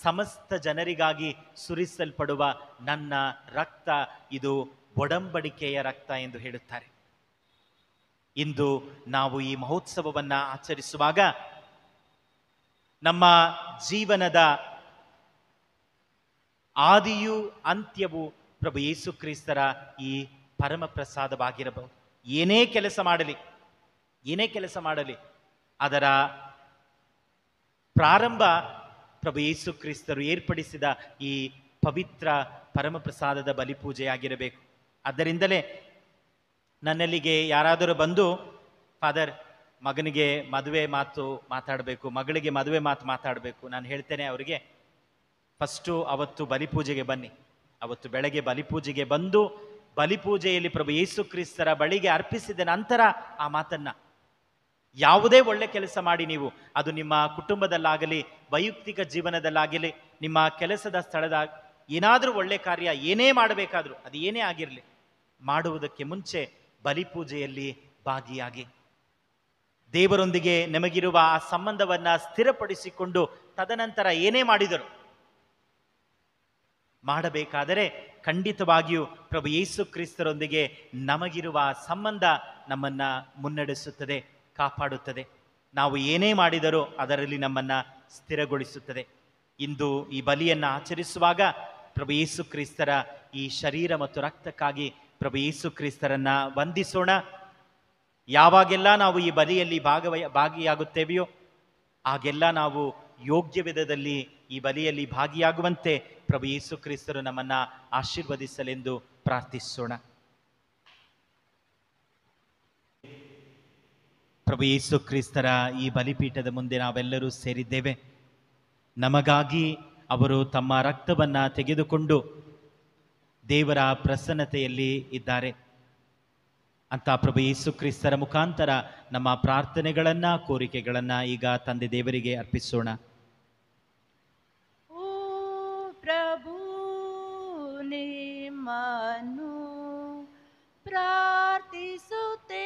ಸಮಸ್ತ ಜನರಿಗಾಗಿ ಸುರಿಸಲ್ಪಡುವ ನನ್ನ ರಕ್ತ ಇದು ಒಡಂಬಡಿಕೆಯ ರಕ್ತ ಎಂದು ಹೇಳುತ್ತಾರೆ. ಇಂದು ನಾವು ಈ ಮಹೋತ್ಸವವನ್ನ ಆಚರಿಸುವಾಗ ನಮ್ಮ ಜೀವನದ ಆದಿಯೂ ಅಂತ್ಯವೂ ಪ್ರಭು ಯೇಸು ಕ್ರಿಸ್ತರ ಈ ಪರಮ ಪ್ರಸಾದವಾಗಿರಬಹುದು. ಏನೇ ಕೆಲಸ ಮಾಡಲಿ ಅದರ ಪ್ರಾರಂಭ ಪ್ರಭು ಯೇಸು ಕ್ರಿಸ್ತರು ಏರ್ಪಡಿಸಿದ ಈ ಪವಿತ್ರ ಪರಮ ಪ್ರಸಾದದ ಬಲಿಪೂಜೆಯಾಗಿರಬೇಕು. ಆದ್ದರಿಂದಲೇ ನನ್ನಲ್ಲಿಗೆ ಯಾರಾದರೂ ಬಂದು, ಫಾದರ್ ಮಗನಿಗೆ ಮದುವೆ ಮಾತು ಮಾತಾಡಬೇಕು, ಮಗಳಿಗೆ ಮದುವೆ ಮಾತು ಮಾತಾಡಬೇಕು, ನಾನು ಹೇಳ್ತೇನೆ ಅವರಿಗೆ, ಫಸ್ಟು ಅವತ್ತು ಬಲಿಪೂಜೆಗೆ ಬನ್ನಿ. ಅವತ್ತು ಬೆಳಗ್ಗೆ ಬಲಿಪೂಜೆಗೆ ಬಂದು ಬಲಿಪೂಜೆಯಲ್ಲಿ ಪ್ರಭು ಯೇಸು ಕ್ರಿಸ್ತರ ಬಳಿಗೆ ಅರ್ಪಿಸಿದ ನಂತರ ಆ ಮಾತನ್ನ, ಯಾವುದೇ ಒಳ್ಳೆ ಕೆಲಸ ಮಾಡಿ ನೀವು, ಅದು ನಿಮ್ಮ ಕುಟುಂಬದಲ್ಲಾಗಲಿ, ವೈಯಕ್ತಿಕ ಜೀವನದಲ್ಲಾಗಲಿ, ನಿಮ್ಮ ಕೆಲಸದ ಸ್ಥಳದ ಏನಾದರೂ ಒಳ್ಳೆ ಕಾರ್ಯ ಏನೇ ಮಾಡಬೇಕಾದ್ರೂ, ಅದು ಏನೇ ಆಗಿರಲಿ, ಮಾಡುವುದಕ್ಕೆ ಮುಂಚೆ ಬಲಿಪೂಜೆಯಲ್ಲಿ ಭಾಗಿಯಾಗಿ ದೇವರೊಂದಿಗೆ ನಮಗಿರುವ ಆ ಸಂಬಂಧವನ್ನ ಸ್ಥಿರಪಡಿಸಿಕೊಂಡು ತದನಂತರ ಏನೇ ಮಾಡಿದರು ಮಾಡಬೇಕಾದರೆ ಖಂಡಿತವಾಗಿಯೂ ಪ್ರಭು ಯೇಸು ಕ್ರಿಸ್ತರೊಂದಿಗೆ ನಮಗಿರುವ ಸಂಬಂಧ ನಮ್ಮನ್ನ ಮುನ್ನಡೆಸುತ್ತದೆ, ಕಾಪಾಡುತ್ತದೆ. ನಾವು ಏನೇ ಮಾಡಿದರೂ ಅದರಲ್ಲಿ ನಮ್ಮನ್ನ ಸ್ಥಿರಗೊಳಿಸುತ್ತದೆ. ಇಂದು ಈ ಬಲಿಯನ್ನು ಆಚರಿಸುವಾಗ ಪ್ರಭು ಯೇಸು ಕ್ರಿಸ್ತರ ಈ ಶರೀರ ಮತ್ತು ರಕ್ತಕ್ಕಾಗಿ ಪ್ರಭು ಯೇಸು ಕ್ರಿಸ್ತರನ್ನ ವಂದಿಸೋಣ. ಯಾವಾಗೆಲ್ಲ ನಾವು ಈ ಬಲಿಯಲ್ಲಿ ಭಾಗಿಯಾಗುತ್ತೇವೆಯೋ ಆಗೆಲ್ಲ ನಾವು ಯೋಗ್ಯ ವಿಧದಲ್ಲಿ ಈ ಬಲಿಯಲ್ಲಿ ಭಾಗಿಯಾಗುವಂತೆ ಪ್ರಭು ಯೇಸು ಕ್ರಿಸ್ತರು ನಮ್ಮನ್ನ ಆಶೀರ್ವದಿಸಲೆಂದು ಪ್ರಾರ್ಥಿಸೋಣ. ಪ್ರಭು ಯೇಸು ಕ್ರಿಸ್ತರ ಈ ಬಲಿಪೀಠದ ಮುಂದೆ ನಾವೆಲ್ಲರೂ ಸೇರಿದ್ದೇವೆ. ನಮಗಾಗಿ ಅವರು ತಮ್ಮ ರಕ್ತವನ್ನ ತೆಗೆದುಕೊಂಡು ದೇವರ ಪ್ರಸನ್ನತೆಯಲ್ಲಿ ಇದ್ದಾರೆ ಅಂತ ಪ್ರಭು ಯೇಸು ಕ್ರಿಸ್ತರ ಮುಖಾಂತರ ನಮ್ಮ ಪ್ರಾರ್ಥನೆಗಳನ್ನ, ಕೋರಿಕೆಗಳನ್ನ ಈಗ ತಂದೆ ದೇವರಿಗೆ ಅರ್ಪಿಸೋಣ. ಓ ಪ್ರಭು, ನಿಮ್ಮನ್ನು ಪ್ರಾರ್ಥಿಸುತ್ತೇವೆ.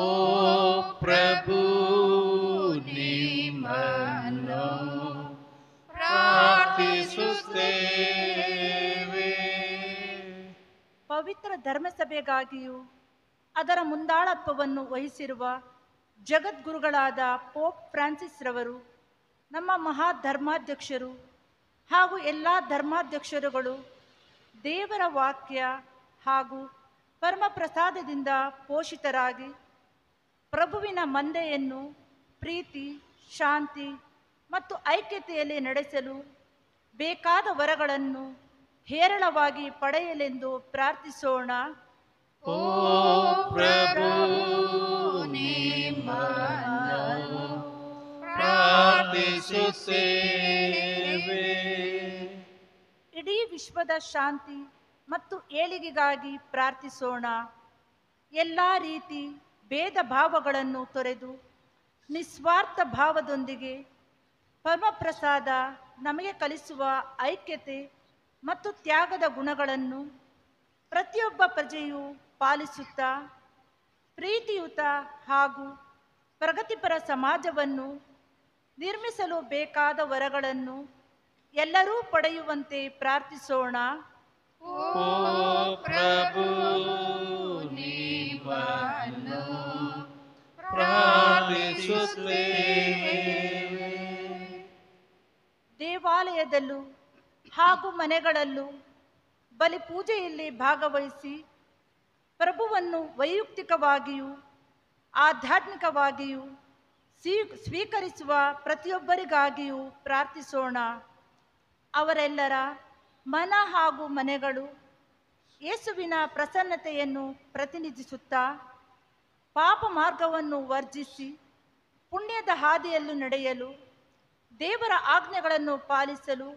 ಓ ಪ್ರಭು, ನಿಮ್ಮನ್ನು ಪ್ರಾರ್ಥಿಸುತ್ತೇವೆ. ಪವಿತ್ರ ಧರ್ಮಸಭೆಗಾಗಿಯೂ ಅದರ ಮುಂದಾಳತ್ವವನ್ನು ವಹಿಸಿರುವ ಜಗದ್ಗುರುಗಳಾದ ಪೋಪ್ ಫ್ರಾನ್ಸಿಸ್ ರವರು, ನಮ್ಮ ಮಹಾ ಧರ್ಮಾಧ್ಯಕ್ಷರು ಹಾಗೂ ಎಲ್ಲ ಧರ್ಮಾಧ್ಯಕ್ಷರುಗಳು ದೇವರ ವಾಕ್ಯ ಹಾಗೂ ಪರಮ ಪ್ರಸಾದದಿಂದ ಪೋಷಿತರಾಗಿ ಪ್ರಭುವಿನ ಮಂದೆಯನ್ನು ಪ್ರೀತಿ, ಶಾಂತಿ ಮತ್ತು ಐಕ್ಯತೆಯಲ್ಲಿ ನಡೆಸಲು ಬೇಕಾದ ವರಗಳನ್ನು ಹೇರಳವಾಗಿ ಪಡೆಯಲೆಂದು ಪ್ರಾರ್ಥಿಸೋಣ. ಓ ಪ್ರಭು, ನಿಮ್ಮನ್ನು ಪ್ರಾರ್ಥಿಸುತ್ತೇವೆ. ಇಡೀ ವಿಶ್ವದ ಶಾಂತಿ ಮತ್ತು ಏಳಿಗೆಗಾಗಿ ಪ್ರಾರ್ಥಿಸೋಣ. ಎಲ್ಲ ರೀತಿ ಭೇದ ಭಾವಗಳನ್ನು ತೊರೆದು ನಿಸ್ವಾರ್ಥ ಭಾವದೊಂದಿಗೆ ಪರಮಪ್ರಸಾದ ನಮಗೆ ಕಲಿಸುವ ಐಕ್ಯತೆ ಮತ್ತು ತ್ಯಾಗದ ಗುಣಗಳನ್ನು ಪ್ರತಿಯೊಬ್ಬ ಪ್ರಜೆಯೂ ಪಾಲಿಸುತ್ತಾ ಪ್ರೀತಿಯುತ ಹಾಗೂ ಪ್ರಗತಿಪರ ಸಮಾಜವನ್ನು ನಿರ್ಮಿಸಲು ಬೇಕಾದ ವರಗಳನ್ನು ಎಲ್ಲರೂ ಪಡೆಯುವಂತೆ ಪ್ರಾರ್ಥಿಸೋಣ. ಓ ಪ್ರಭು, ನಿಮ್ಮನ್ನು ಪ್ರಾರ್ಥಿಸುತ್ತೇವೆ. ದೇವಾಲಯದಲ್ಲೂ ಹಾಗೂ ಮನೆಗಳಲ್ಲೂ ಬಲಿಪೂಜೆಯಲ್ಲಿ ಭಾಗವಹಿಸಿ ಪ್ರಭುವನ್ನು ವೈಯಕ್ತಿಕವಾಗಿಯೂ ಆಧ್ಯಾತ್ಮಿಕವಾಗಿಯೂ ಸ್ವೀಕರಿಸುವ ಪ್ರತಿಯೊಬ್ಬರಿಗಾಗಿಯೂ ಪ್ರಾರ್ಥಿಸೋಣ. ಅವರೆಲ್ಲರ ಮನ ಹಾಗೂ ಮನೆಗಳು ಯೇಸುವಿನ ಪ್ರಸನ್ನತೆಯನ್ನು ಪ್ರತಿನಿಧಿಸುತ್ತಾ ಪಾಪ ಮಾರ್ಗವನ್ನು ವರ್ಜಿಸಿ ಪುಣ್ಯದ ಹಾದಿಯಲ್ಲೂ ನಡೆಯಲು, ದೇವರ ಆಜ್ಞೆಗಳನ್ನು ಪಾಲಿಸಲು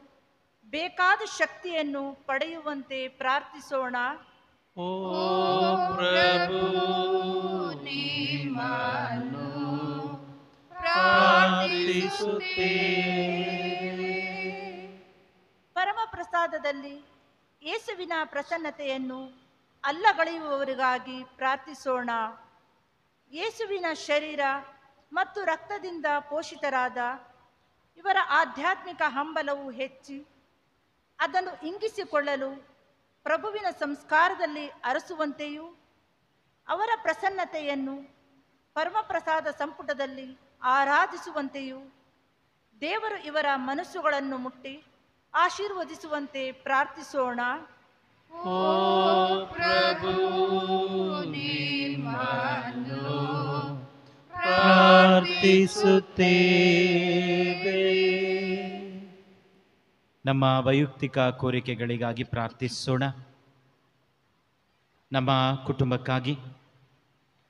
ಬೇಕಾದ ಶಕ್ತಿಯನ್ನು ಪಡೆಯುವಂತೆ ಪ್ರಾರ್ಥಿಸೋಣ. ಓ ಪ್ರಭು, ನಿಮ್ಮನ್ನು ಪ್ರಾರ್ಥಿಸುತ್ತೇವೆ. ಪರಮ ಪ್ರಸಾದದಲ್ಲಿ ಯೇಸುವಿನ ಪ್ರಸನ್ನತೆಯನ್ನು ಅಲ್ಲಗಳೆಯುವವರಿಗಾಗಿ ಪ್ರಾರ್ಥಿಸೋಣ. ಯೇಸುವಿನ ಶರೀರ ಮತ್ತು ರಕ್ತದಿಂದ ಪೋಷಿತರಾದ ಇವರ ಆಧ್ಯಾತ್ಮಿಕ ಹಂಬಲವು ಹೆಚ್ಚಿ ಅದನ್ನು ಇಂಗಿಸಿಕೊಳ್ಳಲು ಪ್ರಭುವಿನ ಸಂಸ್ಕಾರದಲ್ಲಿ ಅರಸುವಂತೆಯೂ ಅವರ ಪ್ರಸನ್ನತೆಯನ್ನು ಪರಮಪ್ರಸಾದ ಸಂಪುಟದಲ್ಲಿ ಆರಾಧಿಸುವಂತೆಯೂ ದೇವರು ಇವರ ಮನಸ್ಸುಗಳನ್ನು ಮುಟ್ಟಿ ಆಶೀರ್ವದಿಸುವಂತೆ ಪ್ರಾರ್ಥಿಸೋಣ. ಓ ಪ್ರಭು ನಿಮ್ಮನ್ನು ಪ್ರಾರ್ಥಿಸುತ್ತೇವೆ. ನಮ್ಮ ವೈಯಕ್ತಿಕ ಕೋರಿಕೆಗಳಿಗಾಗಿ ಪ್ರಾರ್ಥಿಸೋಣ. ನಮ್ಮ ಕುಟುಂಬಕ್ಕಾಗಿ,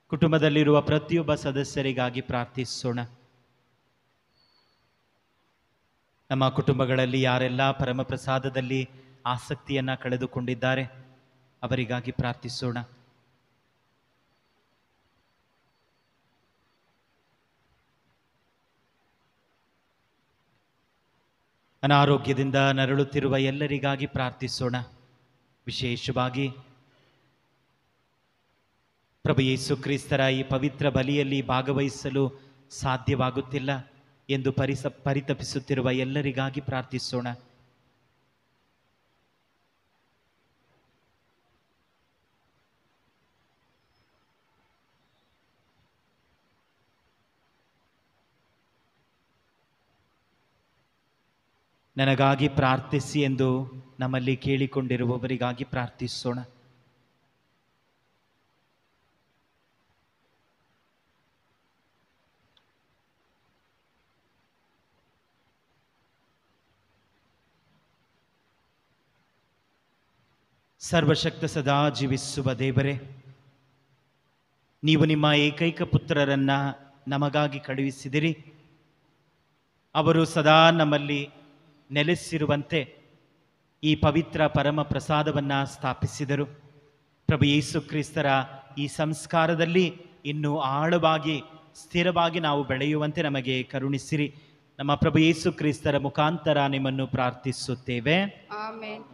ಕುಟುಂಬದಲ್ಲಿರುವ ಪ್ರತಿಯೊಬ್ಬ ಸದಸ್ಯರಿಗಾಗಿ ಪ್ರಾರ್ಥಿಸೋಣ. ನಮ್ಮ ಕುಟುಂಬಗಳಲ್ಲಿ ಯಾರೆಲ್ಲ ಪರಮಪ್ರಸಾದದಲ್ಲಿ ಆಸಕ್ತಿಯನ್ನು ಕಳೆದುಕೊಂಡಿದ್ದಾರೆ ಅವರಿಗಾಗಿ ಪ್ರಾರ್ಥಿಸೋಣ. ಅನಾರೋಗ್ಯದಿಂದ ನರಳುತ್ತಿರುವ ಎಲ್ಲರಿಗಾಗಿ ಪ್ರಾರ್ಥಿಸೋಣ. ವಿಶೇಷವಾಗಿ ಪ್ರಭು ಯೇಸು ಕ್ರಿಸ್ತರ ಈ ಪವಿತ್ರ ಬಲಿಯಲ್ಲಿ ಭಾಗವಹಿಸಲು ಸಾಧ್ಯವಾಗುತ್ತಿಲ್ಲ ಎಂದು ಪರಿತಪಿಸುತ್ತಿರುವ ಎಲ್ಲರಿಗಾಗಿ ಪ್ರಾರ್ಥಿಸೋಣ. ನನಗಾಗಿ ಪ್ರಾರ್ಥಿಸಿ ಎಂದು ನಮ್ಮಲ್ಲಿ ಕೇಳಿಕೊಂಡಿರುವವರಿಗಾಗಿ ಪ್ರಾರ್ಥಿಸೋಣ. ಸರ್ವಶಕ್ತ ಸದಾ ಜೀವಿಸುವ ದೇವರೇ, ನೀವು ನಿಮ್ಮ ಏಕೈಕ ಪುತ್ರರನ್ನ ನಮಗಾಗಿ ಕಳುಹಿಸಿದಿರಿ. ಅವರು ಸದಾ ನಮ್ಮಲ್ಲಿ ನೆಲೆಸಿರುವಂತೆ ಈ ಪವಿತ್ರ ಪರಮ ಪ್ರಸಾದವನ್ನು ಸ್ಥಾಪಿಸಿದರು. ಪ್ರಭು ಯೇಸು ಕ್ರಿಸ್ತರ ಈ ಸಂಸ್ಕಾರದಲ್ಲಿ ಇನ್ನೂ ಆಳವಾಗಿ ಸ್ಥಿರವಾಗಿ ನಾವು ಬೆಳೆಯುವಂತೆ ನಮಗೆ ಕರುಣಿಸಿರಿ. ನಮ್ಮ ಪ್ರಭು ಯೇಸು ಕ್ರಿಸ್ತರ ಮುಖಾಂತರ ನಿಮ್ಮನ್ನು ಪ್ರಾರ್ಥಿಸುತ್ತೇವೆ. ಆಮೆನ್.